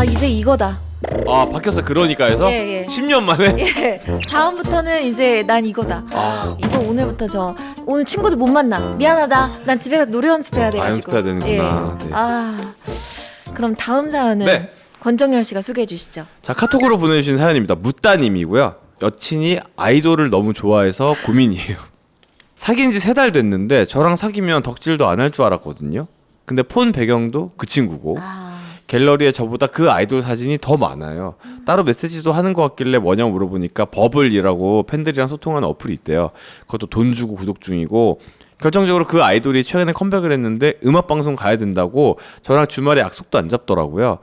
이제 이거다. 아 바뀌었어. 그러니까에서 예, 예. 10년 만에. 예. 다음부터는 이제 난 이거다. 이거 오늘부터 오늘 친구들 못 만나. 미안하다. 난 집에 가서 노래 연습해야 돼가지고. 연습해야 되는구나. 네. 그럼 다음 사연은 네. 권정열 씨가 소개해 주시죠. 자 카톡으로 보내주신 사연입니다. 무따님이고요. 여친이 아이돌을 너무 좋아해서 고민이에요. 사귄 지 3달 됐는데 저랑 사귀면 덕질도 안 할 줄 알았거든요. 근데 폰 배경도 그 친구고 갤러리에 저보다 그 아이돌 사진이 더 많아요. 따로 메시지도 하는 것 같길래 뭐냐고 물어보니까 버블이라고 팬들이랑 소통하는 어플이 있대요. 그것도 돈 주고 구독 중이고 결정적으로 그 아이돌이 최근에 컴백을 했는데 음악방송 가야 된다고 저랑 주말에 약속도 안 잡더라고요.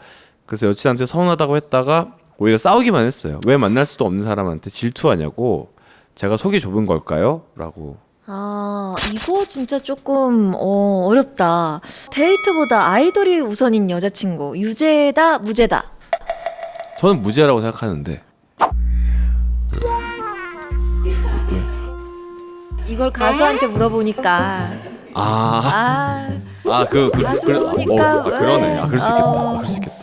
그래서 여친한테 서운하다고 했다가 오히려 싸우기만 했어요. 왜 만날 수도 없는 사람한테 질투하냐고. 제가 속이 좁은 걸까요? 라고. 이거 진짜 조금 어렵다. 데이트보다 아이돌이 우선인 여자친구. 유죄다 무죄다? 저는 무죄라고 생각하는데. 이걸 가수한테 물어보니까 가수 보니까 그러네. 그럴 수 있겠다. 그럴 수 있겠다.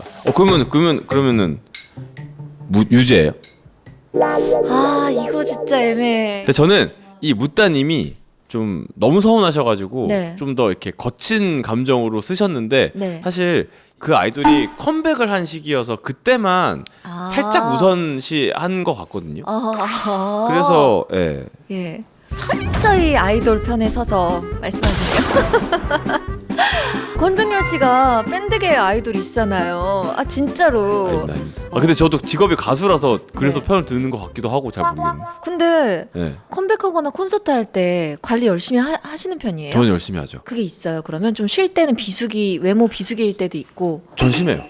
그러면은 유죄예요. 이거 진짜 애매해. 근데 저는 이 무따님이 좀 너무 서운하셔가지고 네. 좀 더 이렇게 거친 감정으로 쓰셨는데 네. 사실 그 아이돌이 컴백을 한 시기여서 그때만 살짝 우선시한 것 같거든요. 그래서 예. 철저히 아이돌 편에 서서 말씀하시네요. 권정열 씨가 밴드계 아이돌이시잖아요. 진짜로. 아닙니다. 근데 저도 직업이 가수라서 그래서 네. 편을 드는 것 같기도 하고 잘 모르겠네요. 근데 네. 컴백하거나 콘서트 할 때 관리 열심히 하시는 편이에요? 저는 열심히 하죠. 그게 있어요. 그러면 좀 쉴 때는 외모 비수기일 때도 있고. 전 심해요.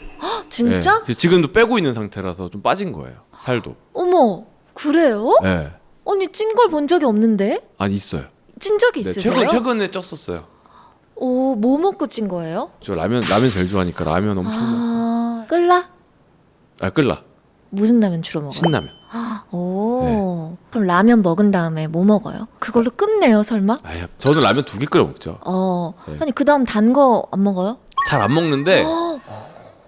진짜? 네. 지금도 빼고 있는 상태라서 좀 빠진 거예요. 살도. 어머, 그래요? 네. 언니 찐 걸 본 적이 없는데? 아니 있어요. 찐 적이 네, 있으세요? 최근에 쪘었어요. 뭐 먹고 찐 거예요? 저 라면 제일 좋아하니까 라면 엄청 먹고. 끌라? 끌라. 무슨 라면 주로 먹어요? 신라면. 그럼 라면 먹은 다음에 뭐 먹어요? 그걸로 끝내요, 설마? 저는 라면 2개 끓여 먹죠. 네. 아니 그 다음 단 거 안 먹어요? 잘 안 먹는데.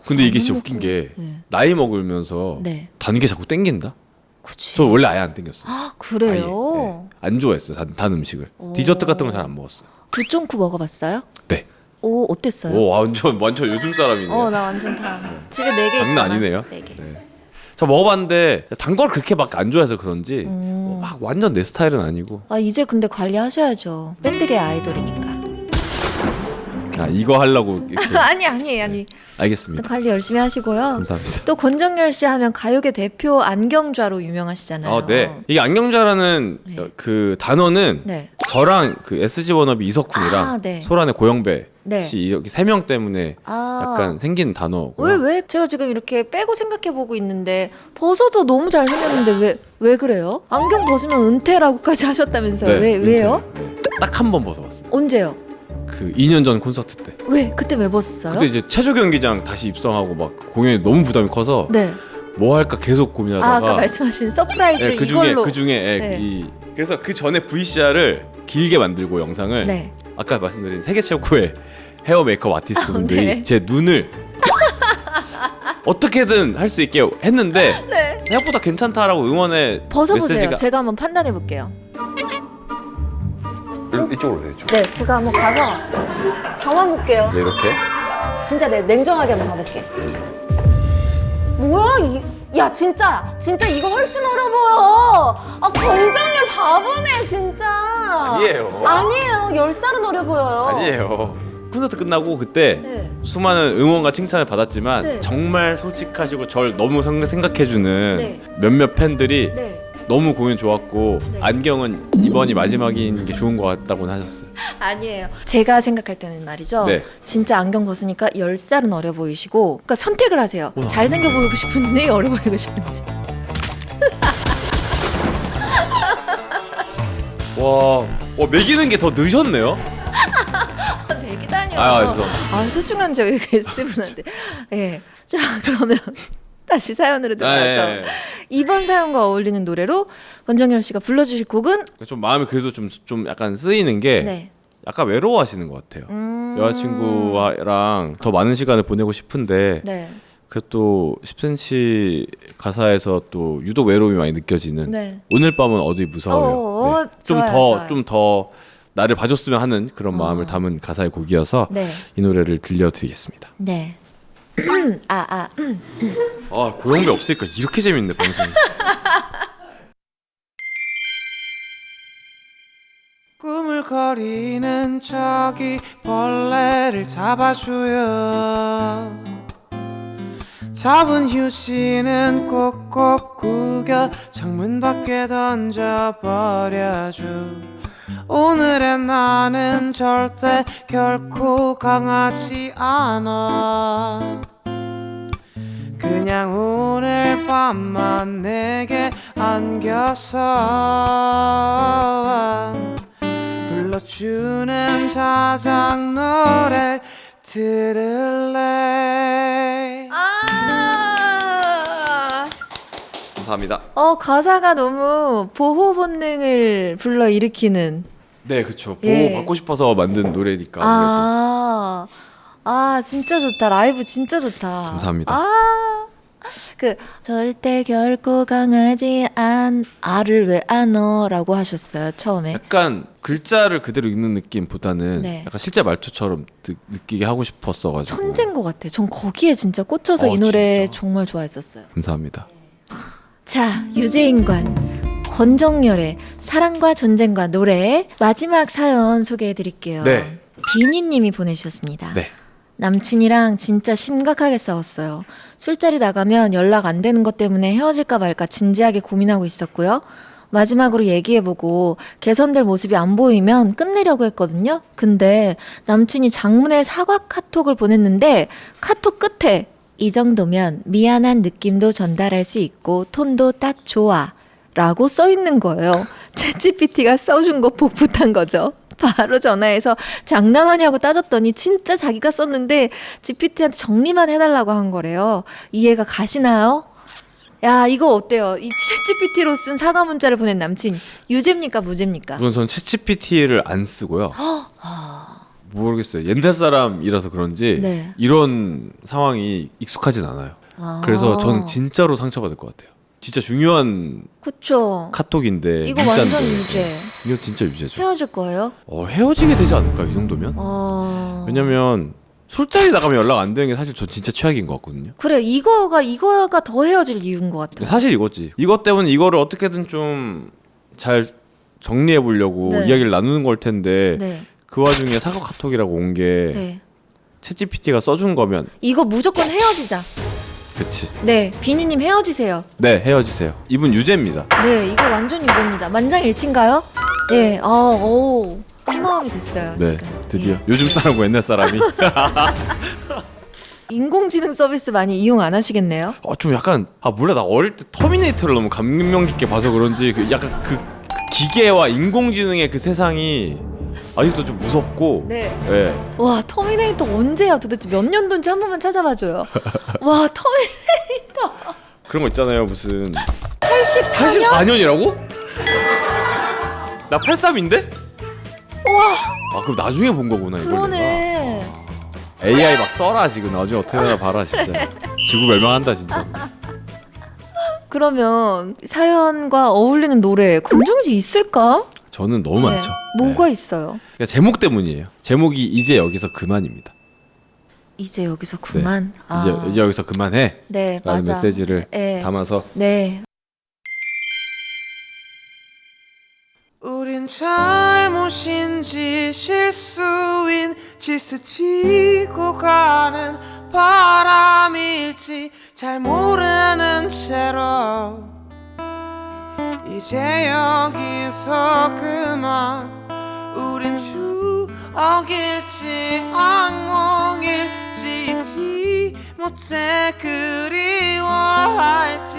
근데 이게 진짜 웃긴 게 네. 나이 먹으면서 네. 단 게 자꾸 땡긴다. 그치. 저 원래 아예 안 땡겼어요. 그래요? 아예. 네. 안 좋아했어요. 단 음식을. 디저트 같은 거 잘 안 먹었어요. 두쫑쿠 먹어봤어요? 네. 어땠어요? 오 완전 요즘 사람이네요. 나 완전 다 집에 4개 있잖아. 장난 아니네요. 4개. 네. 저 먹어봤는데 단 걸 그렇게 막 안 좋아해서 그런지 막 완전 내 스타일은 아니고. 이제 근데 관리하셔야죠. 밴드계 아이돌이니까. 이거 하려고 이렇게. 아니. 알겠습니다. 관리 열심히 하시고요. 감사합니다. 또 권정열 씨 하면 가요계 대표 안경좌로 유명하시잖아요. 네. 이게 안경좌라는 네. 그 단어는 네. 저랑 그 SG 워너비 이석훈이랑 네. 소란의 고영배 네. 씨 이렇게 3명 때문에 약간 생긴 단어고요. 왜 제가 지금 이렇게 빼고 생각해보고 있는데 벗어도 너무 잘생겼는데 왜 그래요? 안경 벗으면 은퇴라고까지 하셨다면서요? 왜요? 네. 딱 한 번 벗어봤어요. 언제요? 그 2년 전 콘서트 때. 왜? 그때 왜 벗었어요? 그때 이제 최저 경기장 다시 입성하고 막 공연이 너무 부담이 커서 네. 뭐 할까 계속 고민하다가 아까 말씀하신 서프라이즈를 이걸로. 그 중에 네. 그래서 그 전에 VCR을 길게 만들고 영상을 네. 아까 말씀드린 세계 최고의 헤어 메이크업 아티스트 분들이 네. 제 눈을 어떻게든 할 수 있게 했는데 네. 생각보다 괜찮다라고 응원의 벗어보세요. 메시지가 제가 한번 판단해 볼게요. 이쪽으로 오세요. 이쪽. 네, 제가 한번 가서 저만 볼게요. 네, 이렇게. 진짜 냉정하게 한번 가볼게. 뭐야? 야 진짜 이거 훨씬 어려 보여. 권정열 바보네 진짜. 아니에요. 아니에요. 10살은 어려 보여요. 아니에요. 콘서트 끝나고 그때 네. 수많은 응원과 칭찬을 받았지만 네. 정말 솔직하시고 절 너무 생각해주는 네. 몇몇 팬들이 네. 너무 공연 좋았고 네. 안경은 이번이 마지막인 게 좋은 것 같다고는 하셨어요. 아니에요. 제가 생각할 때는 말이죠. 네. 진짜 안경 벗으니까 10살은 어려 보이시고 그러니까 선택을 하세요. 우와. 잘생겨 보이고 싶은지 어려 보이고 싶은지. 와, 매기는 게 더 늦었네요. 내기다니요. 죄송합니다. 소중한 저희 게스트분한테. 예. 자, 그러면 다시 사연으로 들어가서 예. 이번 사연과 어울리는 노래로 권정열 씨가 불러주실 곡은 좀 마음이 그래도 좀 약간 쓰이는 게 네. 약간 외로워하시는 것 같아요. 여자친구랑 더 많은 시간을 보내고 싶은데 네. 그래도 또 10cm 가사에서 또 유독 외로움이 많이 느껴지는 네. 오늘 밤은 어디 무서워요. 좋아요. 좀 더 나를 봐줬으면 하는 그런 마음을 담은 가사의 곡이어서 네. 이 노래를 들려드리겠습니다. 네. 고영배 없으니까 이렇게 재밌네 방송이. 꾸물거리는 저기 벌레를 잡아줘요. 잡은 휴지는 꼭꼭 구겨 창문 밖에 던져버려줘. 오늘의 나는 절대 결코 강하지 않아. 그냥 오늘 밤만 내게 안겨서 불러주는 자작 노래 들을래. 감사합니다. 가사가 너무 보호 본능을 불러일으키는. 네, 그렇죠. 예. 보호 받고 싶어서 만든 노래니까. 아무래도. 진짜 좋다. 라이브 진짜 좋다. 감사합니다. 절대 결코 강하지 않아를 왜 안어라고 하셨어요 처음에. 약간 글자를 그대로 읽는 느낌보다는 네. 약간 실제 말투처럼 느끼게 하고 싶었어가지고. 천재인 것 같아. 전 거기에 진짜 꽂혀서 이 노래 진짜. 정말 좋아했었어요. 감사합니다. 자, 유재인관 권정열의 사랑과 전쟁과 노래 마지막 사연 소개해드릴게요. 네. 비니님이 보내주셨습니다. 네. 남친이랑 진짜 심각하게 싸웠어요. 술자리 나가면 연락 안 되는 것 때문에 헤어질까 말까 진지하게 고민하고 있었고요. 마지막으로 얘기해보고 개선될 모습이 안 보이면 끝내려고 했거든요. 근데 남친이 장문의 사과 카톡을 보냈는데 카톡 끝에 이 정도면 미안한 느낌도 전달할 수 있고 톤도 딱 좋아 라고 써있는 거예요. 챗GPT가 써준 거 복붙한 거죠. 바로 전화해서 장난하냐고 따졌더니 진짜 자기가 썼는데 GPT한테 정리만 해달라고 한 거래요. 이해가 가시나요? 야, 이거 어때요? 이 챗GPT로 쓴 사과 문자를 보낸 남친 유죄입니까 무죄입니까? 우선 전 챗GPT를 안 쓰고요. 모르겠어요. 옛날 사람이라서 그런지 네. 이런 상황이 익숙하진 않아요. 그래서 저는 진짜로 상처받을 것 같아요. 진짜 중요한 그쵸. 카톡인데 이거 문자인데. 완전 유죄. 이거 진짜 유죄죠. 헤어질 거예요? 헤어지게 되지 않을까 이 정도면? 왜냐면 술자리 나가면 연락 안 되는 게 사실 저 진짜 최악인 것 같거든요. 그래, 이거가 더 헤어질 이유인 것 같아. 사실 이거지. 이것 때문에 이거를 어떻게든 좀 잘 정리해 보려고 네. 이야기를 나누는 걸 텐데 네. 그 와중에 사과 카톡이라고 온 게 네. 챗GPT가 써준 거면 이거 무조건 헤어지자. 그치. 네, 비니님 헤어지세요. 네, 헤어지세요. 이분 유죄입니다. 네, 이거 완전 유죄입니다. 만장일치인가요? 네, 한 마음이 됐어요. 네, 지금. 드디어 예. 요즘 사람과 옛날 사람이 인공지능 서비스 많이 이용 안 하시겠네요? 좀 약간 몰라 나 어릴 때 터미네이터를 너무 감명 깊게 봐서 그런지 약간 그 기계와 인공지능의 그 세상이 아직도 좀 무섭고 네. 네. 와, 터미네이터 언제야? 도대체 몇 년도인지 한 번만 찾아봐줘요. 와, 그런 거 있잖아요 무슨 84년? 84년이라고? 나 83인데? 와, 그럼 나중에 본 거구나 이걸 그러네. 내가. AI 막 써라 지금 나중에 어떻게 되나 봐라 진짜. 지구 멸망한다 진짜. 그러면 사연과 어울리는 노래 관종지 있을까? 저는 너무 많죠. 뭐가 네. 있어요? 그러니까 제목 때문이에요. 제목이 이제 여기서 그만입니다. 이제 여기서 그만. 이제 여기서 그만해. 네, 라는 맞아. 메시지를 네. 담아서 네. 우린 잘못인지 실수인지 스치고 가는 바람일지 잘 모르는 채로 이제 여기서 그만 우린 추억일지 악몽일지 잊지 못해 그리워할지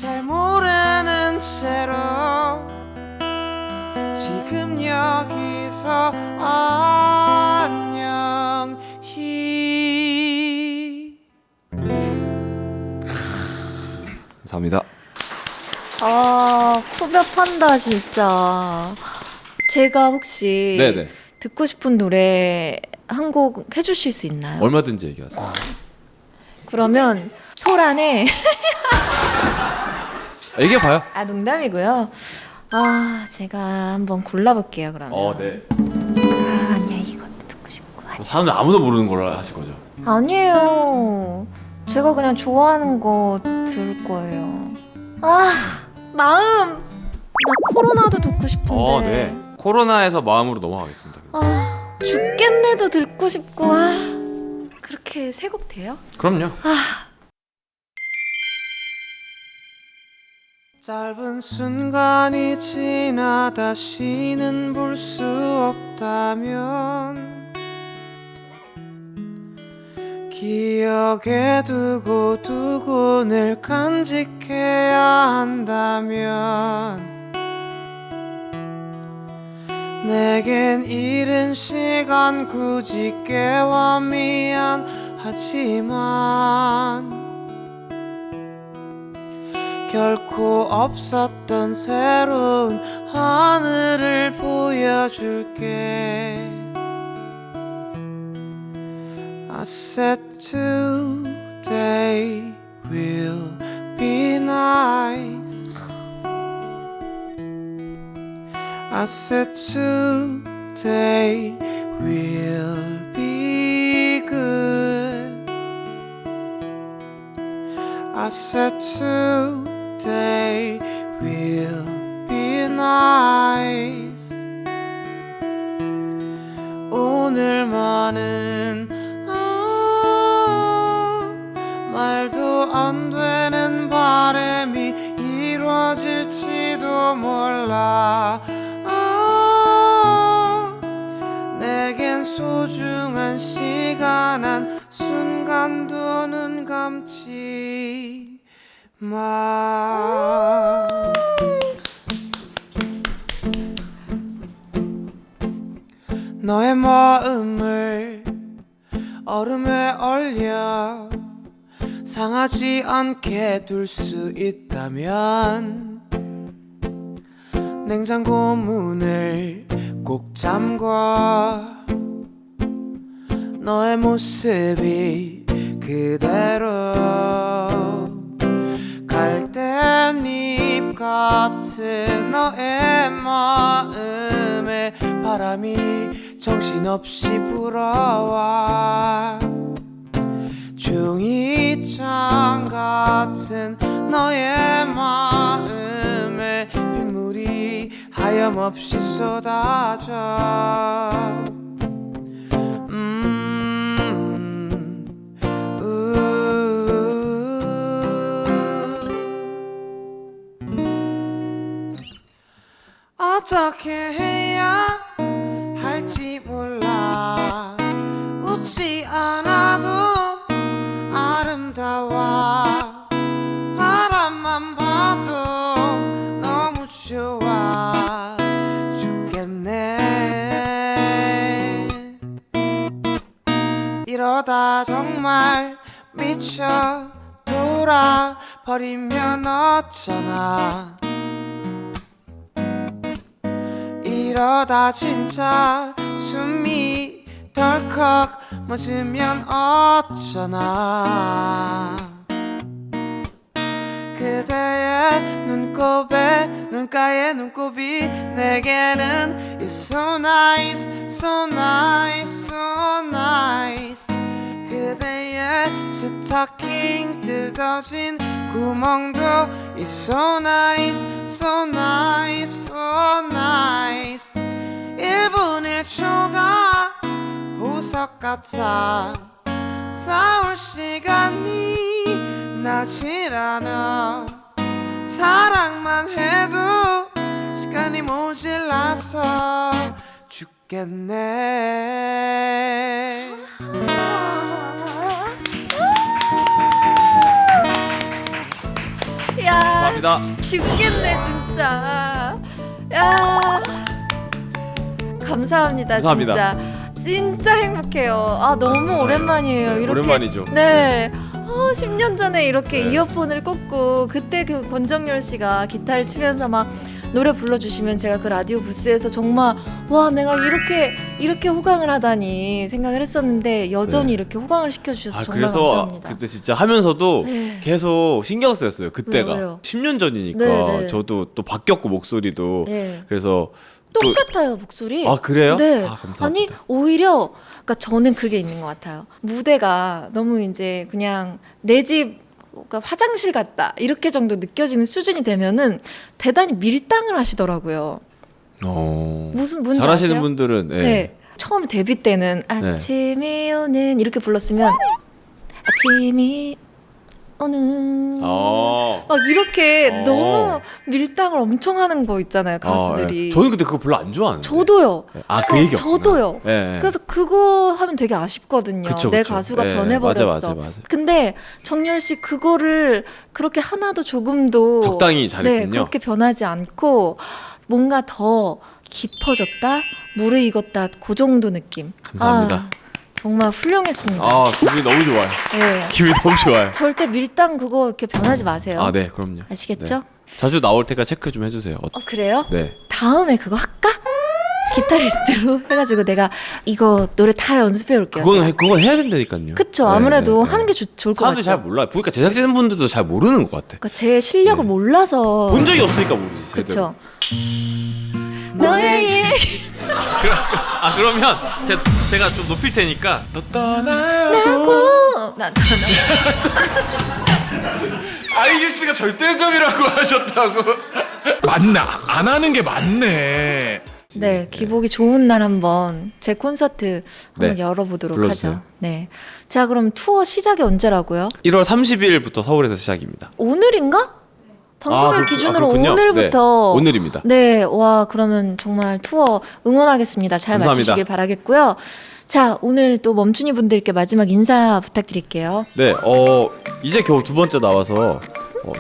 잘 모르는 채로 지금 여기서 안녕히. 감사합니다. 아, 후벼판다 진짜. 제가 혹시 네네. 듣고 싶은 노래 한 곡 해주실 수 있나요? 얼마든지 얘기하세요. 그러면 소란의 얘기해봐요. 아, 농담이고요. 아, 제가 한번 골라볼게요. 그러면. 네. 아, 아니야, 이것도 듣고 싶고. 사람들 아무도 모르는 걸로 하실 거죠? 아니에요. 제가 그냥 좋아하는 거 들을 거예요. 아, 마음. 나 코로나도 듣고 싶은데. 네. 코로나에서 마음으로 넘어가겠습니다. 아, 죽겠네도 듣고 싶고. 아, 그렇게 세 곡 돼요? 그럼요. 짧은 순간이 지나 다시는 볼 수 없다면 기억에 두고 늘 간직해야 한다면 내겐 이른 시간 굳이 깨워 미안하지만 결코 없었던 새로운 하늘을 보여줄게. I said today will be nice. I said today will be good. I said today will be nice. 오늘만은 말도 안 되는 바람이 이루어질지도 몰라. 내겐 소중한 시간 한 순간도 눈 감지 마. 너의 마음을 얼음에 얼려 상하지 않게 둘 수 있다면 냉장고 문을 꼭 잠궈. 너의 모습이 그대로 갈대잎 같은 너의 마음에 바람이 정신없이 불어와. 종이장 같은 너의 마음에 빗물이 하염없이 쏟아져. 어떻게 해야 할지 몰라. 웃지 않아도 아름다워. 바람만 봐도 너무 좋아 죽겠네. 이러다 정말 미쳐 돌아버리면 어쩌나. 이러다 진짜 숨이 덜컥 멎으면 어쩌나. 그대의 눈곱에 눈가의 눈곱이 내게는 It's so nice, so nice, so nice. 그대의 스타킹 뜯어진 구멍도 It's so nice, so nice, so nice. 1분 1초가 보석 같아. 싸울 시간이 나질 않아. 사랑만 해도 시간이 모질라서 죽겠네. 야, 감사합니다. 죽겠네 진짜. 야, 감사합니다. 감사합니다. 진짜 행복해요. 아 너무 오랜만이에요. 이렇게. 오랜만이죠. 네. 10년 전에 이렇게 이어폰을 꽂고 그때 그 권정열 씨가 기타를 치면서 막 노래 불러주시면 제가 그 라디오 부스에서 정말 와 내가 이렇게 호강을 하다니 생각을 했었는데 여전히 네. 이렇게 호강을 시켜주셔서 정말 그래서 감사합니다. 그때 진짜 하면서도 네. 계속 신경 쓰였어요. 그때가 왜요? 10년 전이니까 네, 네. 저도 또 바뀌었고 목소리도 네. 그래서 똑같아요 목소리. 아 그래요? 네. 아, 감사합니다. 아니 오히려 그러니까 저는 그게 있는 것 같아요. 무대가 너무 이제 그냥 내 집 그러니까 화장실 같다 이렇게 정도 느껴지는 수준이 되면은 대단히 밀당을 하시더라고요. 무슨 뭔지 잘하시는 아세요? 분들은 네. 네. 처음 데뷔 때는 아침이 오는 이렇게 불렀으면 아침이 오는 막 이렇게 너무 밀당을 엄청 하는 거 있잖아요 가수들이. 네. 저는 근데 그거 별로 안 좋아하는데. 저도요. 그 얘기였구나. 저도요. 네. 그래서 그거 하면 되게 아쉽거든요. 그쵸, 내 그쵸. 가수가 네, 변해버렸어. 맞아. 근데 정열 씨 그거를 그렇게 하나도 조금도 적당히 잘했군요. 네, 그렇게 변하지 않고 뭔가 더 깊어졌다, 무르익었다 그 정도 느낌. 감사합니다. 아, 정말 훌륭했습니다. 기분이 너무 좋아요. 네. 기분이 너무 좋아요. 절대 밀당 그거 이렇게 변하지 마세요. 네, 그럼요. 아시겠죠? 네. 자주 나올 테니까 체크 좀 해주세요. 그래요? 네. 다음에 그거 할까? 기타리스트로 해가지고 내가 이거 노래 다 연습해 올게요. 그건 해야 된다니까요. 그쵸. 네, 아무래도 네, 하는 네. 게 좋을 것 사람들이 같죠. 잘 몰라요. 보니까 제작진분들도 잘 모르는 것 같아. 그러니까 제 실력을 네. 몰라서. 본 적이 없으니까 모르지. 제대로. 그쵸. 너의 얘기 그러면 제가 좀 높일 테니까. 너 떠나고. 나고 나 아이유 씨가 절대음감이라고 하셨다고. 맞네. 안 하는 게 맞네. 네, 기복이 좋은 날 한번 제 콘서트 한번 네, 열어보도록 불러주세요. 하죠. 네. 자, 그럼 투어 시작이 언제라고요? 1월 30일부터 서울에서 시작입니다. 오늘인가? 방송일 기준으로 오늘부터. 네, 오늘입니다. 네, 와 그러면 정말 투어 응원하겠습니다. 잘 감사합니다. 마치시길 바라겠고요. 자, 오늘 또 멈춘이 분들께 마지막 인사 부탁드릴게요. 네, 이제 겨우 2번째 나와서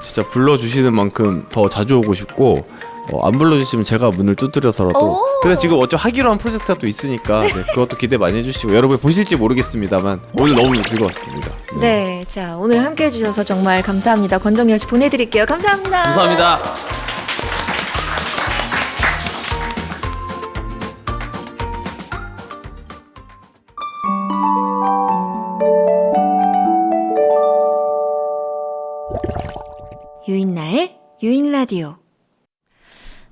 진짜 불러주시는 만큼 더 자주 오고 싶고 안 불러주시면 제가 문을 두드려서라도. 근데 지금 어차피 하기로 한 프로젝트가 또 있으니까 네, 그것도 기대 많이 해주시고 여러분 보실지 모르겠습니다만 오늘 너무 즐거웠습니다. 네, 자 오늘 함께 해주셔서 정말 감사합니다. 권정열 씨 보내드릴게요. 감사합니다. 감사합니다. 유인나의 유인라디오.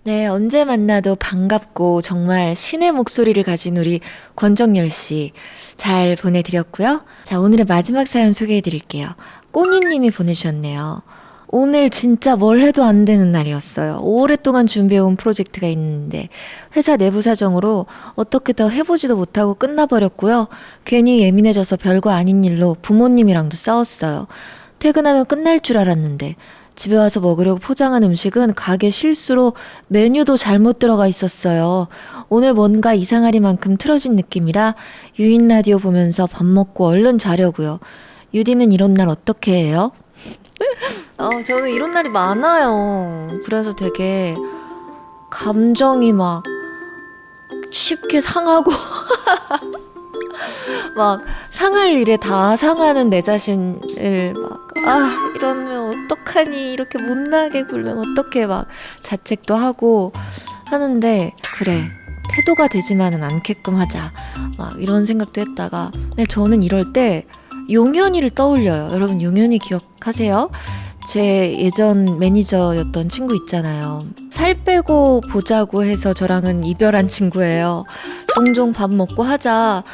네, 언제 만나도 반갑고 정말 신의 목소리를 가진 우리 권정열 씨 잘 보내드렸고요. 자, 오늘의 마지막 사연 소개해드릴게요. 꼬니님이 보내주셨네요. 오늘 진짜 뭘 해도 안 되는 날이었어요. 오랫동안 준비해온 프로젝트가 있는데 회사 내부 사정으로 어떻게 더 해보지도 못하고 끝나버렸고요. 괜히 예민해져서 별거 아닌 일로 부모님이랑도 싸웠어요. 퇴근하면 끝날 줄 알았는데 집에 와서 먹으려고 포장한 음식은 가게 실수로 메뉴도 잘못 들어가 있었어요. 오늘 뭔가 이상하리만큼 틀어진 느낌이라 유인 라디오 보면서 밥 먹고 얼른 자려고요. 유디는 이런 날 어떻게 해요? 저는 이런 날이 많아요. 그래서 되게 감정이 막 쉽게 상하고 막 상할 일에 다 상하는 내 자신을 막 이러면 어떡하니 이렇게 못나게 굴면 어떡해 막 자책도 하고 하는데 그래 태도가 되지만은 않게끔 하자 막 이런 생각도 했다가 근데 저는 이럴 때 용현이를 떠올려요. 여러분 용현이 기억하세요? 제 예전 매니저였던 친구 있잖아요. 살 빼고 보자고 해서 저랑은 이별한 친구예요. 종종 밥 먹고 하자.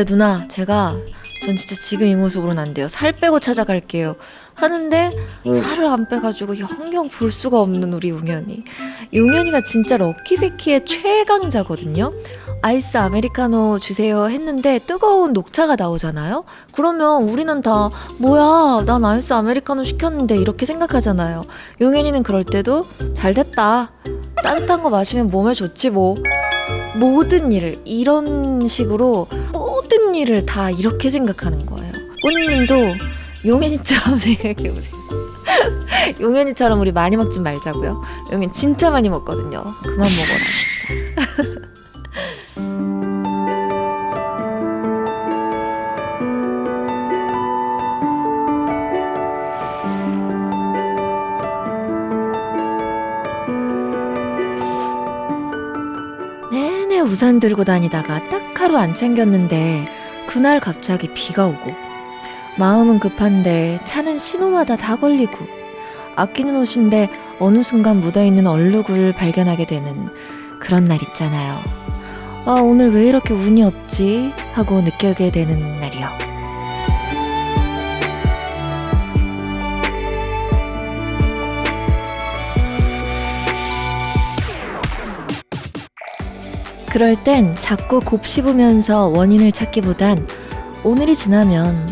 누나 전 진짜 지금 이 모습으로는 안 돼요. 살 빼고 찾아갈게요. 하는데 살을 안 빼가지고 영영 볼 수가 없는 우리 용현이. 용현이가 진짜 럭키비키의 최강자거든요. 아이스 아메리카노 주세요 했는데 뜨거운 녹차가 나오잖아요. 그러면 우리는 다 뭐야 난 아이스 아메리카노 시켰는데 이렇게 생각하잖아요. 용현이는 그럴 때도 잘 됐다 따뜻한 거 마시면 몸에 좋지 뭐. 모든 일을 이런 식으로 모든 일을 다 이렇게 생각하는 거예요. 꽃님도 용현이처럼 생각해보세요. 용현이처럼 우리 많이 먹진 말자고요. 용현 진짜 많이 먹거든요. 그만 먹어라 진짜. 내내 우산 들고 다니다가 딱 하루 안 챙겼는데 그날 갑자기 비가 오고 마음은 급한데 차는 신호마다 다 걸리고 아끼는 옷인데 어느 순간 묻어있는 얼룩을 발견하게 되는 그런 날 있잖아요. 아, 오늘 왜 이렇게 운이 없지? 하고 느끼게 되는 날이요. 그럴 땐 자꾸 곱씹으면서 원인을 찾기보단 오늘이 지나면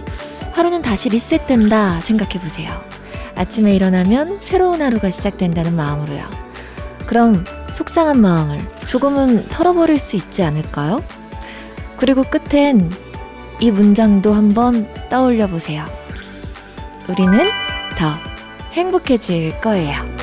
하루는 다시 리셋된다 생각해보세요. 아침에 일어나면 새로운 하루가 시작된다는 마음으로요. 그럼 속상한 마음을 조금은 털어버릴 수 있지 않을까요? 그리고 끝엔 이 문장도 한번 떠올려 보세요. 우리는 더 행복해질 거예요.